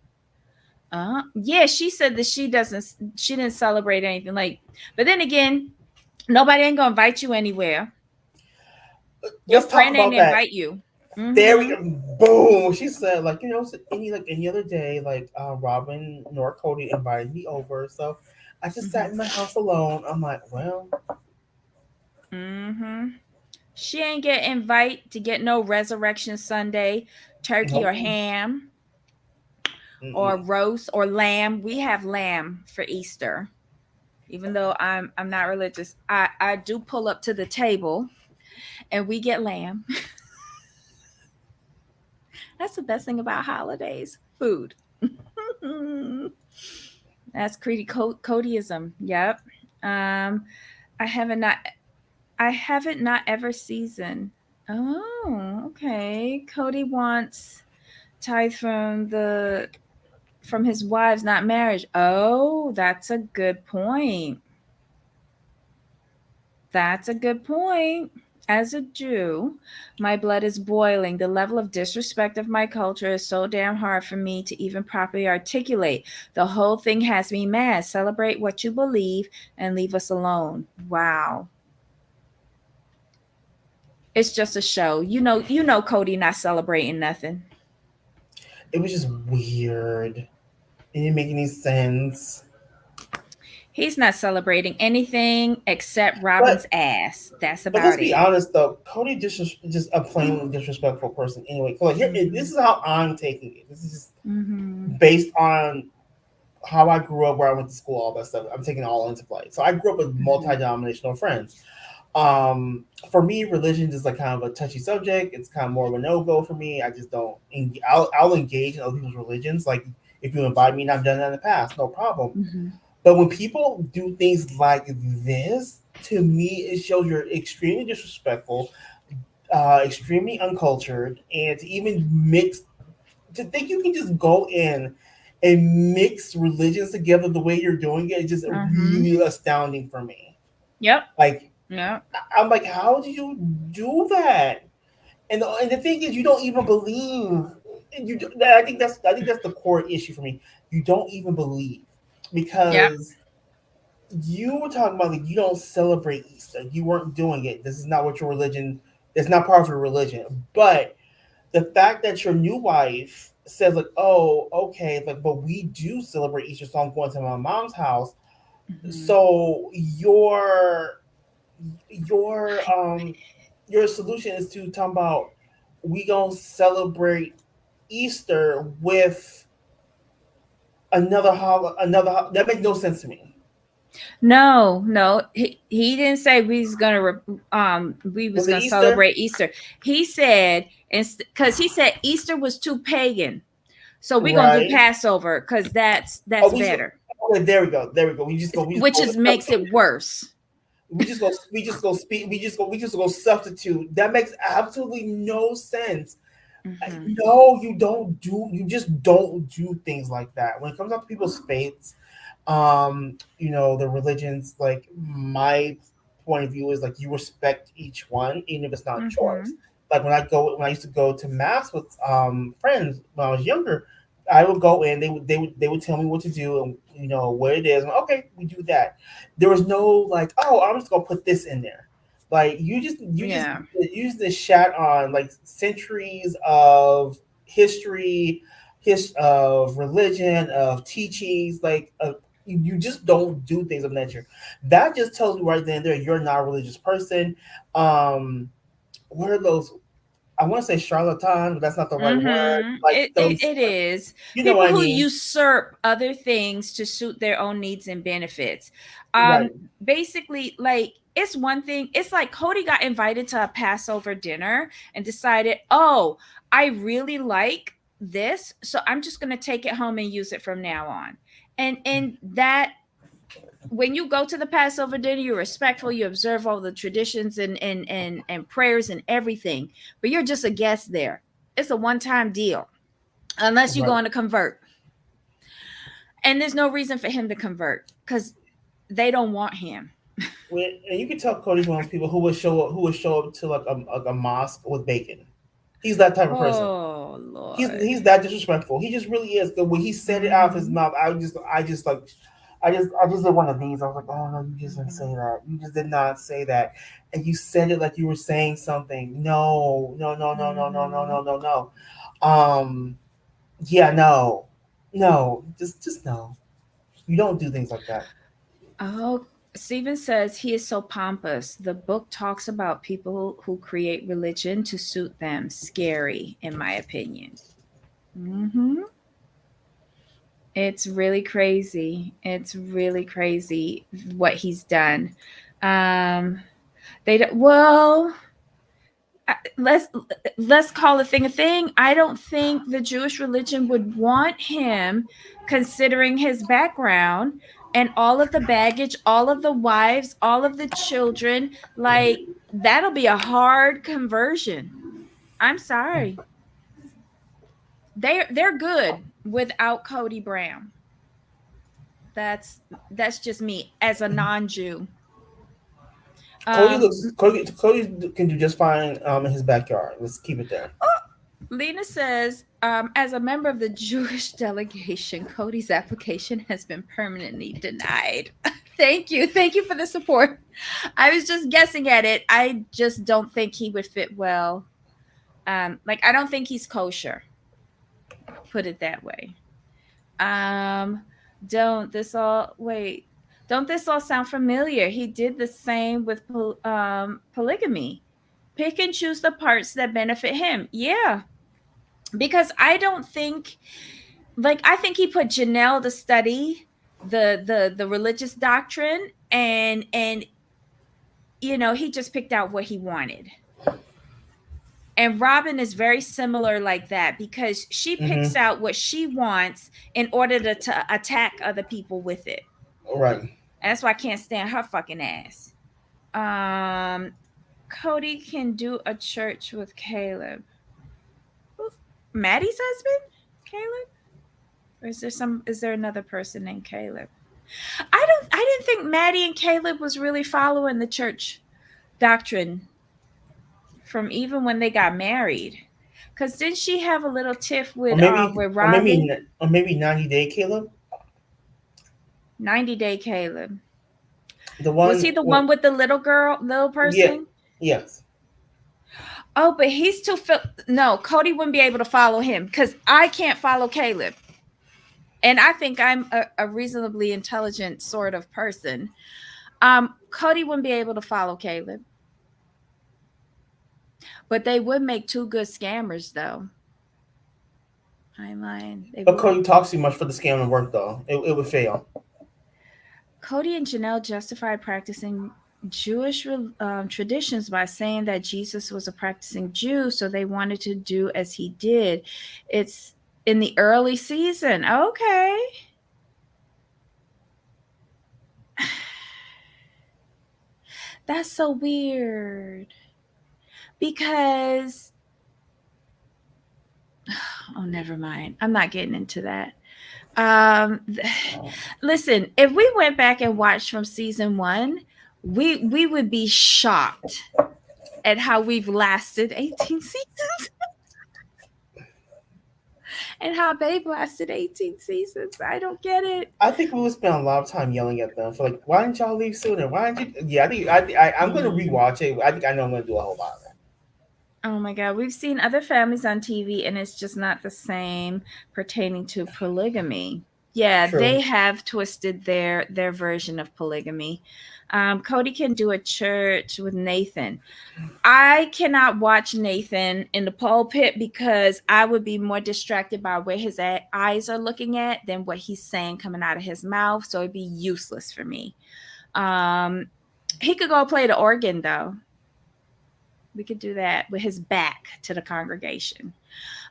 Yeah, she said that she didn't celebrate anything. Like, but then again, nobody ain't gonna invite you anywhere. Your friend ain't invite you. There we Mm-hmm. go. Boom. She said, like, any other day, like Robin nor Cody invited me over. So I just sat in my house alone. I'm like, well, Mm-hmm. She ain't get invite to get no Resurrection Sunday turkey or nope. ham or Mm-mm. roast or lamb. We have lamb for Easter. Even though I'm not religious, I do pull up to the table and we get lamb. That's the best thing about holidays. Food. That's Codyism. Yep. Um I haven't not I haven't not ever seasoned. Oh, okay. Cody wants tithe from his wives, not marriage. Oh, that's a good point. That's a good point. As a Jew, my blood is boiling. The level of disrespect of my culture is so damn hard for me to even properly articulate. The whole thing has me mad. Celebrate what you believe and leave us alone. Wow. It's just a show. You know Cody not celebrating nothing. It was just weird. It didn't make any sense. He's not celebrating anything except But Robin's ass. That's but let's about be it. honest though, Cody just a plain disrespectful person anyway. So, like, this is how I'm taking it. This is just Mm-hmm. based on how I grew up, where I went to school, all that stuff. I'm taking it all into play. So I grew up with Mm-hmm. multi-denominational friends. Um, for me, religion is like kind of a touchy subject. It's kind of more of a no-go for me. I just don't. I'll engage in other people's religions. Like if you invite me, and I've done that in the past, no problem. Mm-hmm. But when people do things like this, to me, it shows you're extremely disrespectful, extremely uncultured, and to even mix, to think you can just go in and mix religions together the way you're doing it is just Mm-hmm. really astounding for me. Yep. Like, Yep. I'm like, how do you do that? And the thing is, you don't even believe. I think that's the core issue for me. You don't even believe Yep. because you were talking about like you don't celebrate Easter. You weren't doing it. This is not what your religion. It's not part of your religion. But the fact that your new wife says like, oh, okay, like, but we do celebrate Easter, so I'm going to my mom's house. Mm-hmm. So your your solution is to talk about we gonna celebrate Easter with that makes no sense to me. No, no, he didn't say we was Was it gonna Easter? celebrate Easter. He said because he said Easter was too pagan, so we're gonna do Right. Passover because Oh, that's better, okay, there we go. There we go. which is makes it worse. we just go substitute. That makes absolutely no sense. Mm-hmm. No, you just don't do things like that. When it comes out to people's faiths, the religions, like my point of view is like you respect each one, even if it's not yours. Mm-hmm. Like when I used to go to mass with friends when I was younger, I would go in, they would tell me what to do and what it is. And, okay, we do that. There was no like, oh, I'm just gonna put this in there. Like you just Yeah. use this shot on like centuries of history, of religion, of teachings, like you just don't do things of nature. That just tells me right then and there you're not a religious person. Um, what are those? I want to say charlatan, but that's not the right word. Mm-hmm. Like It, those, it is you know people what I who mean? usurp other things to suit their own needs and benefits. Right, Basically, like it's one thing. It's like Cody got invited to a Passover dinner and decided, oh, I really like this, so I'm just gonna take it home and use it from now on. And that when you go to the Passover dinner, you're respectful, you observe all the traditions and prayers and everything, but you're just a guest there. It's a one-time deal, unless you right. go in to convert. And there's no reason for him to convert because they don't want him. And you can tell Cody's one of those people who would show up to like a mosque with bacon. He's that type of person. Oh He's Lord. he's that disrespectful. He just really is. When he said it out of his Mm-hmm. mouth, I just like I just did one of these. I was like, oh no, you just didn't say that. You just did not say that, and you said it like you were saying something. No, no, no, no, no, no, no, no, no, no. Yeah, no, no, just no. You don't do things like that. Oh, Stephen says he is so pompous. The book talks about people who create religion to suit them. Scary, in my opinion. Hmm. It's really crazy. It's really crazy what he's done. Um, they don't, well, let's call a thing a thing. I don't think the Jewish religion would want him, considering his background and all of the baggage, all of the wives, all of the children. Like, that'll be a hard conversion. I'm sorry. They're good without Cody Brown. That's that's just me as a non-Jew. Cody Um, looks Cody can do just fine in his backyard. Let's keep it there. Lena says, as a member of the Jewish delegation, Cody's application has been permanently denied. Thank you. Thank you for the support. I was just guessing at it. I just don't think he would fit well. Like, I don't think he's kosher. Put it that way. Um, don't this all wait? Don't this all sound familiar? He did the same with polygamy. Pick and choose the parts that benefit him. Yeah, because I don't think, like, I think he put Janelle to study the religious doctrine, and he just picked out what he wanted. And Robin is very similar like that, because she picks out what she wants in order to attack other people with it. Right. And that's why I can't stand her fucking ass. Cody can do a church with Caleb. Maddie's husband? Caleb? Or is there another person named Caleb? I didn't think Maddie and Caleb was really following the church doctrine from even when they got married. Cause didn't she have a little tiff with Robin? Or maybe 90-day Caleb. 90-day Caleb. The one, was he the one with the little person? Yeah. Yes. Oh, but he's too no, Cody wouldn't be able to follow him because I can't follow Caleb. And I think I'm a reasonably intelligent sort of person. Cody wouldn't be able to follow Caleb. But they would make two good scammers, though. I'm lying. But Cody talks too much for the scam to work, though. It would fail. Cody and Janelle justified practicing Jewish traditions by saying that Jesus was a practicing Jew, so they wanted to do as he did. It's in the early season. Okay. That's so weird. Because oh, never mind. I'm not getting into that. Listen, if we went back and watched from season 1, we would be shocked at how we've lasted 18 seasons. And how they've lasted 18 seasons. I don't get it. I think we would spend a lot of time yelling at them for, like, why didn't y'all leave sooner? Why didn't you? Yeah, I'm going to rewatch it. I think I know I'm going to do a whole lot of that. Oh my God. We've seen other families on TV, and it's just not the same pertaining to polygamy. Yeah, true. They have twisted their version of polygamy. Cody can do a church with Nathan. I cannot watch Nathan in the pulpit because I would be more distracted by where his eyes are looking at than what he's saying coming out of his mouth. So it'd be useless for me. He could go play the organ, though. We could do that with his back to the congregation.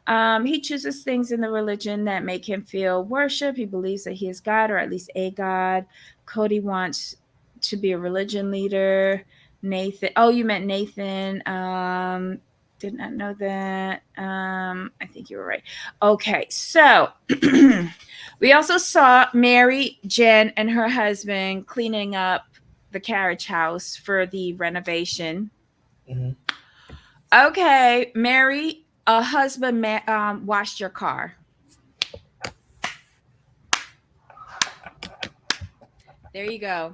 He chooses things in the religion that make him feel worship. He believes that he is God, or at least a God. Cody wants to be a religion leader. Nathan. Oh, you meant Nathan. Did not know that. I think you were right. Okay, so we also saw Mary, Jen, and her husband cleaning up the carriage house for the renovation. Mm-hmm. Okay, Mary, a husband washed your car. There you go.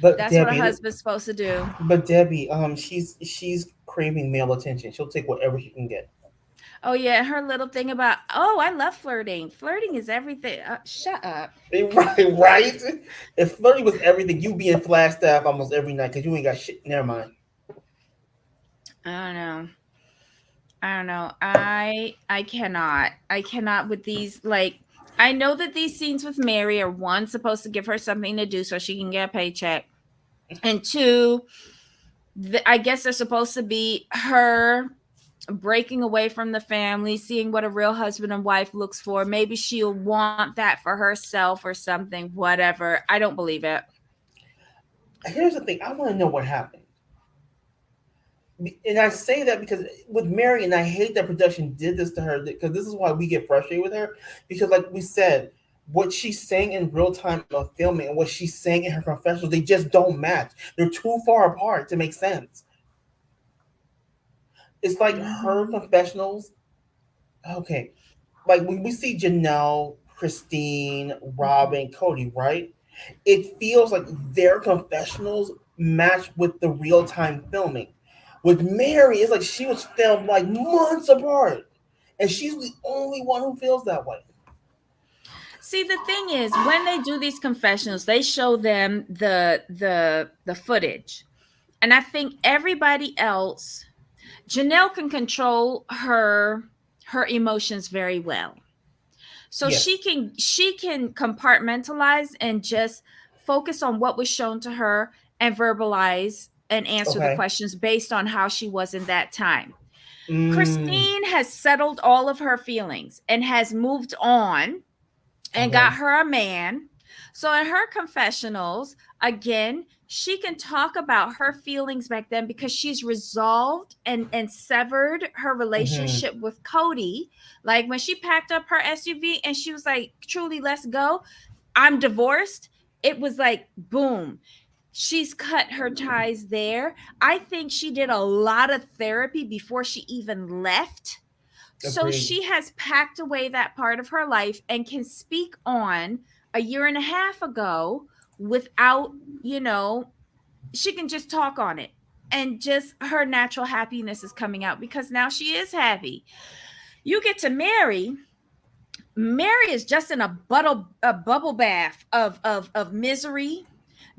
But That's what a Debbie, husband's supposed to do. but Debbie, she's craving male attention. She'll take whatever she can get. Oh yeah, her little thing about, oh, I love flirting. Flirting is everything. Shut up. Right, right. If flirting was everything, you'd be in Flagstaff almost every night because you ain't got shit. Never mind. I don't know. I don't know. I cannot. I cannot with these, like, I know that these scenes with Mary are, one, supposed to give her something to do so she can get a paycheck. And two, I guess they're supposed to be her breaking away from the family, seeing what a real husband and wife looks for. Maybe she'll want that for herself or something, whatever. I don't believe it. Here's the thing. I want to know what happened. And I say that because with Mary, and I hate that production did this to her, because this is why we get frustrated with her. Because, like we said, what she's saying in real time of filming and what she's saying in her confessionals, they just don't match. They're too far apart to make sense. It's like her confessionals. Okay, like when we see Janelle, Christine, Robin, Cody, right? It feels like their confessionals match with the real time filming. With Mary, it's like she was filmed like months apart, and she's the only one who feels that way. See, the thing is, when they do these confessionals, they show them the footage. And I think everybody else, Janelle can control her emotions very well. So Yes. she can compartmentalize and just focus on what was shown to her and verbalize and answer the Okay. questions based on how she was in that time. Mm, Christine has settled all of her feelings and has moved on and got okay. her a man. So in her confessionals, again, she can talk about her feelings back then because she's resolved and severed her Mm-hmm. relationship with Cody. Like when she packed up her SUV and she was like, "Truly, let's go. I'm divorced." It was like boom. She's cut her ties there. I think she did a lot of therapy before she even left, so Agreed. she has packed away that part of her life and can speak on a year and a half ago without, you know, she can just talk on it. And just her natural happiness is coming out because now she is happy. You get to Mary. Mary is just in a bubble bath of misery,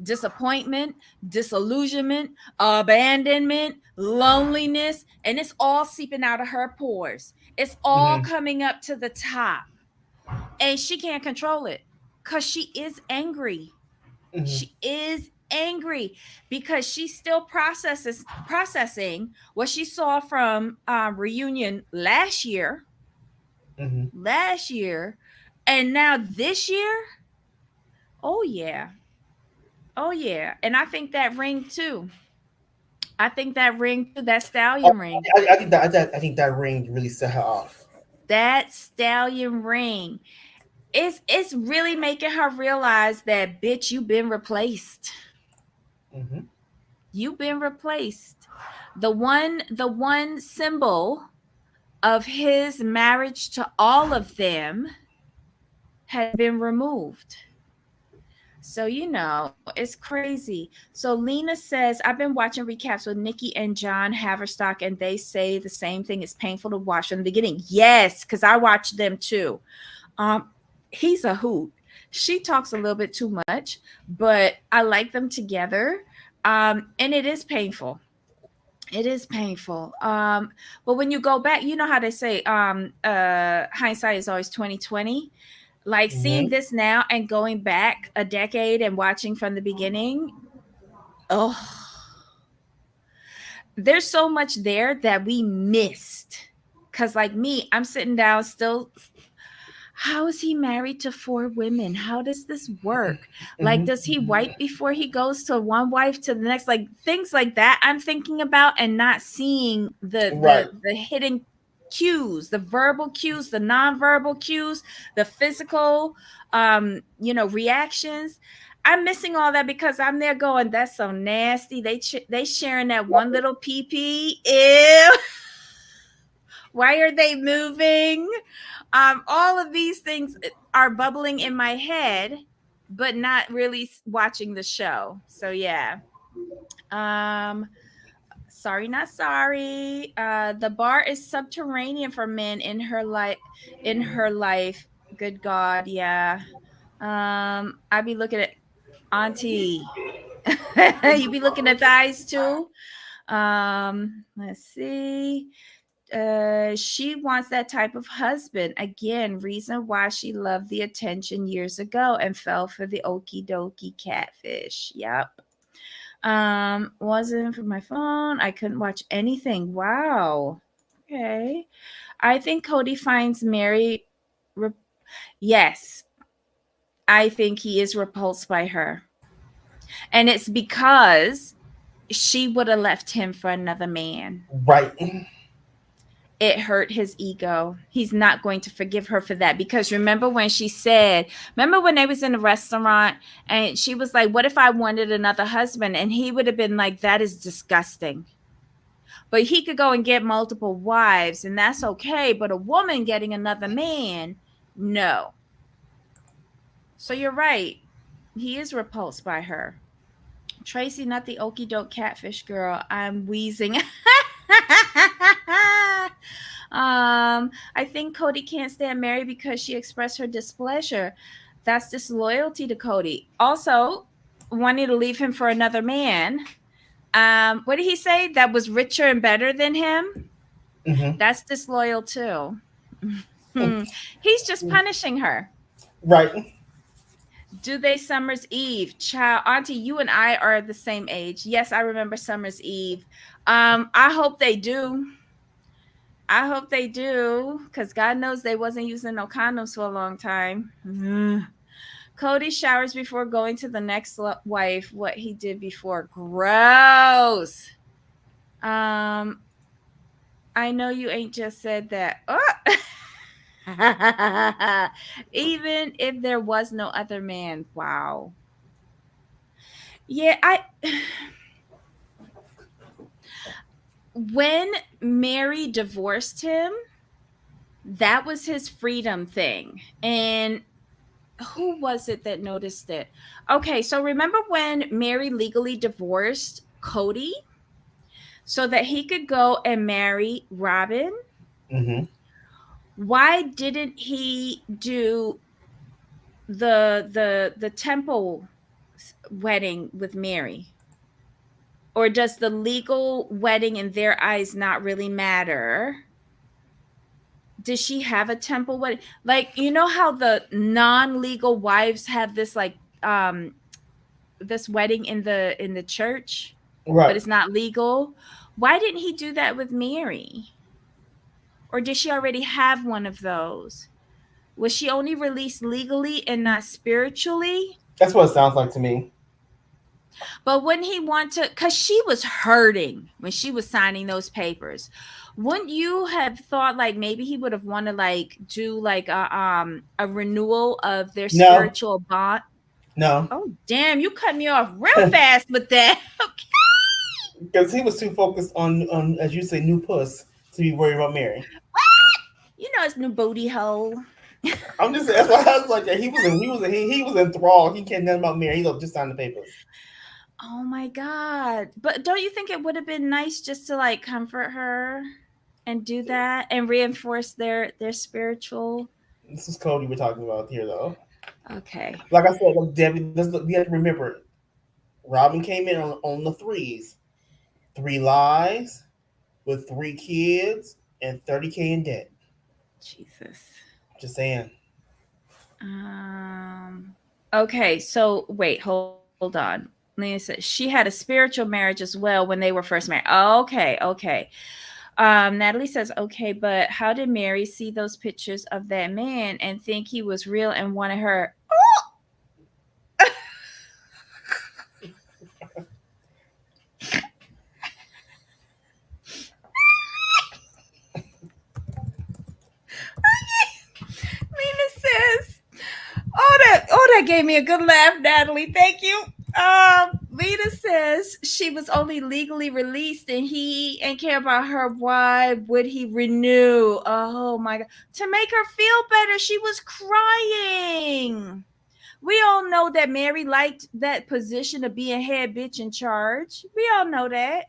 disappointment, disillusionment, abandonment, loneliness, and it's all seeping out of her pores. It's all Mm-hmm. coming up to the top, and she can't control it because she is angry. Mm-hmm. She is angry because she's still processing what she saw from reunion Mm-hmm. last year, and now this year. Oh yeah, oh yeah, and I think that ring too. I think that ring too, that Oh, stallion ring. I think that ring really set her off. That stallion ring. It's really making her realize that, bitch, you've been replaced. Mm-hmm. You've been replaced. The one symbol of his marriage to all of them had been removed. So, it's crazy. So, Lena says, I've been watching recaps with Nikki and John Haverstock, and they say the same thing. It's painful to watch from the beginning. Yes, because I watched them too. Um, he's a hoot. She talks a little bit too much, but I like them together. And it is painful. It is painful. But when you go back, you know how they say, hindsight is always 2020. Like seeing Mm-hmm. this now and going back a decade and watching from the beginning, oh, there's so much there that we missed. Cause like me, I'm sitting down still. How is he married to four women? How does this work? Like, Mm-hmm. does he wipe before he goes to one wife to the next? Like things like that I'm thinking about and not seeing the Right. the the hidden cues, the verbal cues, the nonverbal cues, the physical reactions. I'm missing all that because I'm there going, that's so nasty. They sharing that one little pee pee. Ew. Why are they moving? All of these things are bubbling in my head, but not really watching the show. So yeah. Um, sorry, not sorry. The bar is subterranean for men in her life. In her life, good God, yeah. I be looking at Auntie. You be looking at thighs too. Let's see. She wants that type of husband. Again, reason why she loved the attention years ago and fell for the okie dokie catfish. Yep. Wasn't for my phone. I couldn't watch anything. Wow. Okay. I think Cody finds Mary. Yes, I think he is repulsed by her. And it's because she would have left him for another man. Right. It hurt his ego. He's not going to forgive her for that, because remember when she said, remember when they was in the restaurant and she was like, what if I wanted another husband? And he would have been like, that is disgusting. But he could go and get multiple wives and that's okay. But a woman getting another man, no. So you're right. He is repulsed by her. Tracy, not the okey doke catfish girl. I'm wheezing. I think Cody can't stand Mary because she expressed her displeasure. That's disloyalty to Cody. Also, wanting to leave him for another man. What did he say? That was richer and better than him? Mm-hmm. That's disloyal too. He's just punishing her. Right. Do they Summer's Eve? Child, Auntie, you and I are the same age. Yes, I remember Summer's Eve. I hope they do. I hope they do, because God knows they wasn't using no condoms for a long time. Cody showers before going to the next wife. What he did before. Gross. I know you ain't just said that. Oh. Even if there was no other man. Wow. Yeah, when Mary divorced him, that was his freedom thing. And who was it that noticed it? Okay, so remember when Mary legally divorced Cody so that he could go and marry Robin? Mm-hmm. Why didn't he do the temple wedding with Mary? Or does the legal wedding in their eyes not really matter? Does she have a temple wedding? Like, you know how the non-legal wives have this like this wedding in the church, Right. but it's not legal? Why didn't he do that with Mary? Or did she already have one of those? Was she only released legally and not spiritually? That's what it sounds like to me. But wouldn't he want to, because she was hurting when she was signing those papers. Wouldn't you have thought like maybe he would have wanted to like do like a renewal of their spiritual bond? No. Oh damn, you cut me off real fast with that. Okay. Because he was too focused on, as you say, new puss to be worried about Mary. You know it's new booty hole. I'm just, that's why I was like, he was enthralled. He can't know about Mary. He just signed the papers. Oh my God. But don't you think it would have been nice just to like comfort her and do that and reinforce their spiritual? This is Cody we're talking about here, though. Okay. Like I said, Debbie, you have to remember, Robin came in on the threes. 3 lies with 3 kids and 30K in debt. Jesus. Just saying. Okay, so wait, hold on. Lena said she had a spiritual marriage as well when they were first married. Okay. Natalie says, okay, but how did Mary see those pictures of that man and think he was real and wanted her? Oh! Lena says, that gave me a good laugh, Natalie. Thank you. Lena says she was only legally released and he ain't care about her. Why would he renew? Oh my God. To make her feel better. She was crying. We all know that Mary liked that position of being head bitch in charge. We all know that.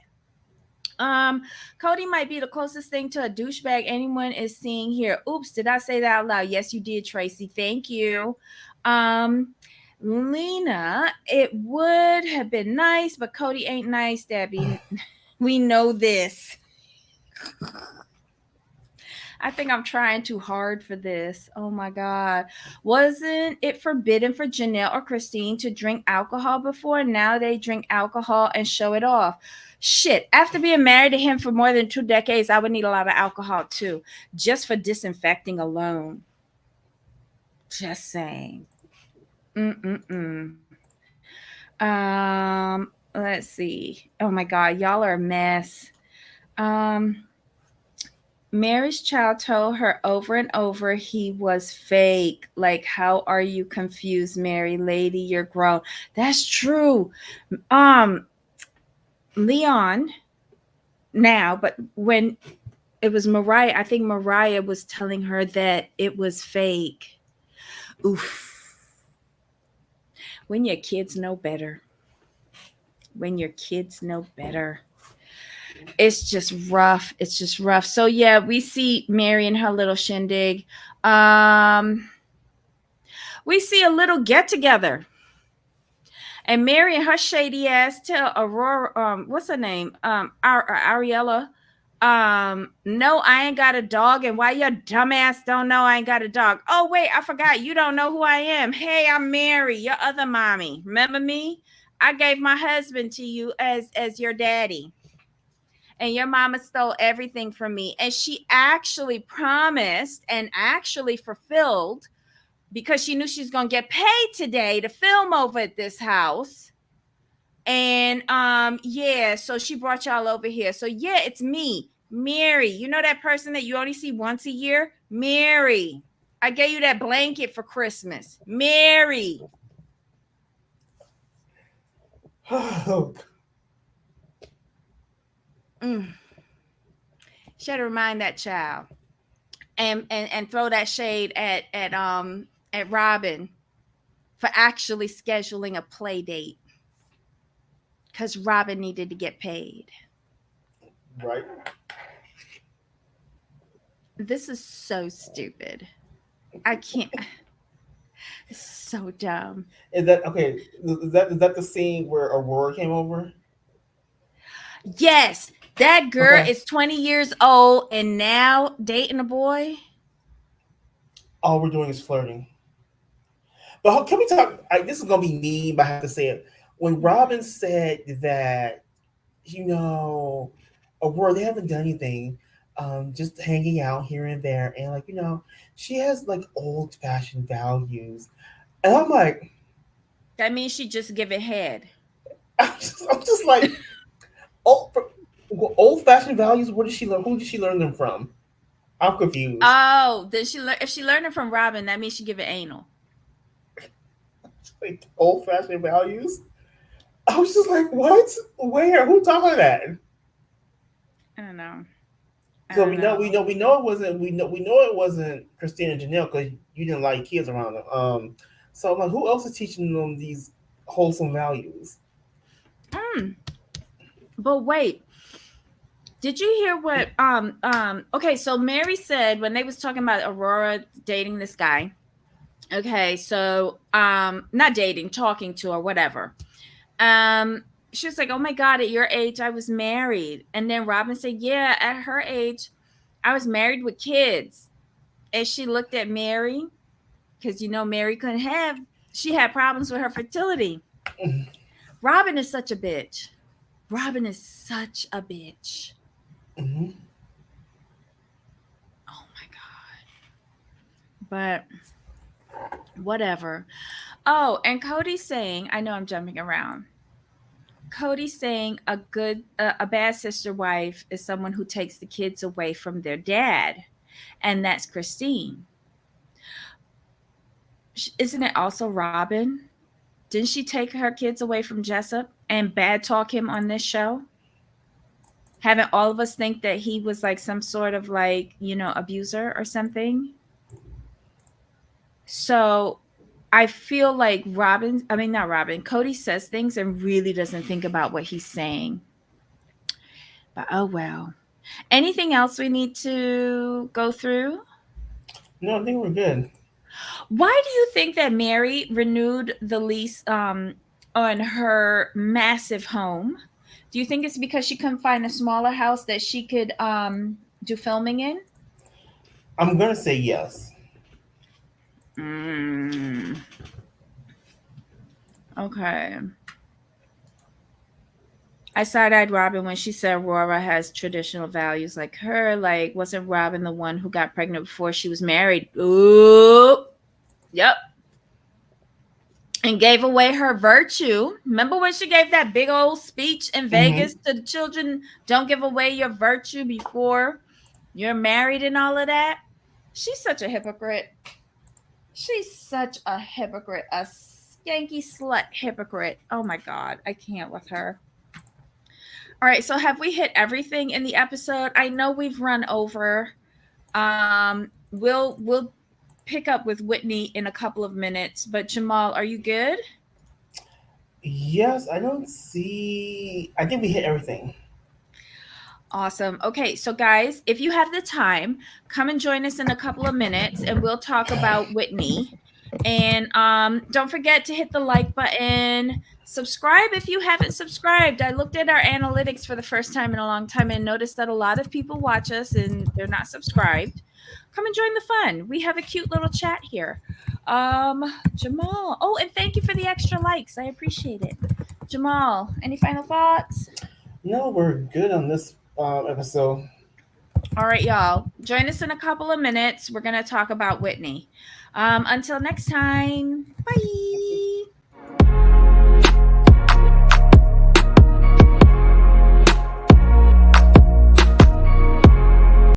Cody might be the closest thing to a douchebag anyone is seeing here. Oops, did I say that out loud? Yes, you did, Tracy. Thank you. Um, Lena, it would have been nice, but Cody ain't nice, Debbie. We know this. I think I'm trying too hard for this. Oh my God. Wasn't it forbidden for Janelle or Christine to drink alcohol before? Now they drink alcohol and show it off. Shit. After being married to him for more than 2 decades, I would need a lot of alcohol too, just for disinfecting alone. Just saying. Mm-mm-mm. Let's see. Oh my God. Y'all are a mess. Um, Mary's child told her over and over he was fake. Like, how are you confused, Mary? Lady, you're grown. That's true. Um, Leon now, but when it was Mariah, I think Mariah was telling her that it was fake. Oof. When your kids know better. When your kids know better. It's just rough. It's just rough. So yeah, we see Mary and her little shindig. We see a little get together. And Mary and her shady ass tell Aurora, what's her name? Ariella, no, I ain't got a dog. And why your dumbass don't know I ain't got a dog? Oh, wait, I forgot. You don't know who I am. Hey, I'm Mary, your other mommy. Remember me? I gave my husband to you as your daddy. And your mama stole everything from me. And she actually promised and actually fulfilled because she knew she was going to get paid today to film over at this house. And yeah, so she brought y'all over here. So yeah, it's me, Mary. You know that person that you only see once a year? Mary. I gave you that blanket for Christmas. Mary. Should remind that child. And throw that shade at Robin for actually scheduling a play date. Because Robin needed to get paid. Right. This is so stupid. I can't. It's so dumb. Is that okay? Is that the scene where Aurora came over? Yes, that girl is 20 years old and now dating a boy. All we're doing is flirting. But can we talk? This is gonna be mean, but I have to say it. When Robin said that, Aurora, they haven't done anything, just hanging out here and there, and she has like old-fashioned values, and I'm like, that means she just giving head. I'm just like, old-fashioned values. Where did she learn? Who did she learn them from? I'm confused. Oh, did she learn? If she learned it from Robin, that means she give it anal. Like old-fashioned values. I was just like, what? Where? Who taught her that? I don't know. So we know it wasn't it wasn't Christine and Janelle because you didn't like kids around them. So I'm like, who else is teaching them these wholesome values? But wait, did you hear what? Okay, so Mary said when they was talking about Aurora dating this guy. Okay, so not dating, talking to or whatever. She was like, oh my God, at your age, I was married. And then Robin said, yeah, at her age, I was married with kids. And she looked at Mary, because Mary she had problems with her fertility. Robin is such a bitch. Robin is such a bitch. Mm-hmm. Oh my God. But whatever. Oh, and Cody's saying, I know I'm jumping around. Cody's saying a bad sister wife is someone who takes the kids away from their dad, and that's Christine. Isn't it also Robin? Didn't she take her kids away from Jessup and bad talk him on this show? Haven't all of us think that he was like some sort of like, abuser or something? So I feel like not Robin, Cody says things and really doesn't think about what he's saying. But oh well. Anything else we need to go through? No, I think we're good. Why do you think that Mary renewed the lease on her massive home? Do you think it's because she couldn't find a smaller house that she could do filming in? I'm gonna say yes. Mm. Okay. I side-eyed Robin when she said Aurora has traditional values like her. Like, wasn't Robin the one who got pregnant before she was married? Ooh. Yep. And gave away her virtue. Remember when she gave that big old speech in Vegas to the children? Don't give away your virtue before you're married and all of that. She's such a hypocrite. She's such a hypocrite. A skanky slut hypocrite. Oh my God. I can't with her. All right, so have we hit everything in the episode? I know we've run over. We'll pick up with Whitney in a couple of minutes, but Jamal, are you good? Yes, I don't see. I think we hit everything. Awesome. Okay, so guys, if you have the time, come and join us in a couple of minutes and we'll talk about Whitney. And don't forget to hit the like button. Subscribe if you haven't subscribed. I looked at our analytics for the first time in a long time and noticed that a lot of people watch us and they're not subscribed. Come and join the fun. We have a cute little chat here. Jamal. Oh, and thank you for the extra likes. I appreciate it. Jamal, any final thoughts? No, we're good on this episode. All right, y'all. Join us in a couple of minutes. We're going to talk about Whitney. Until next time, bye.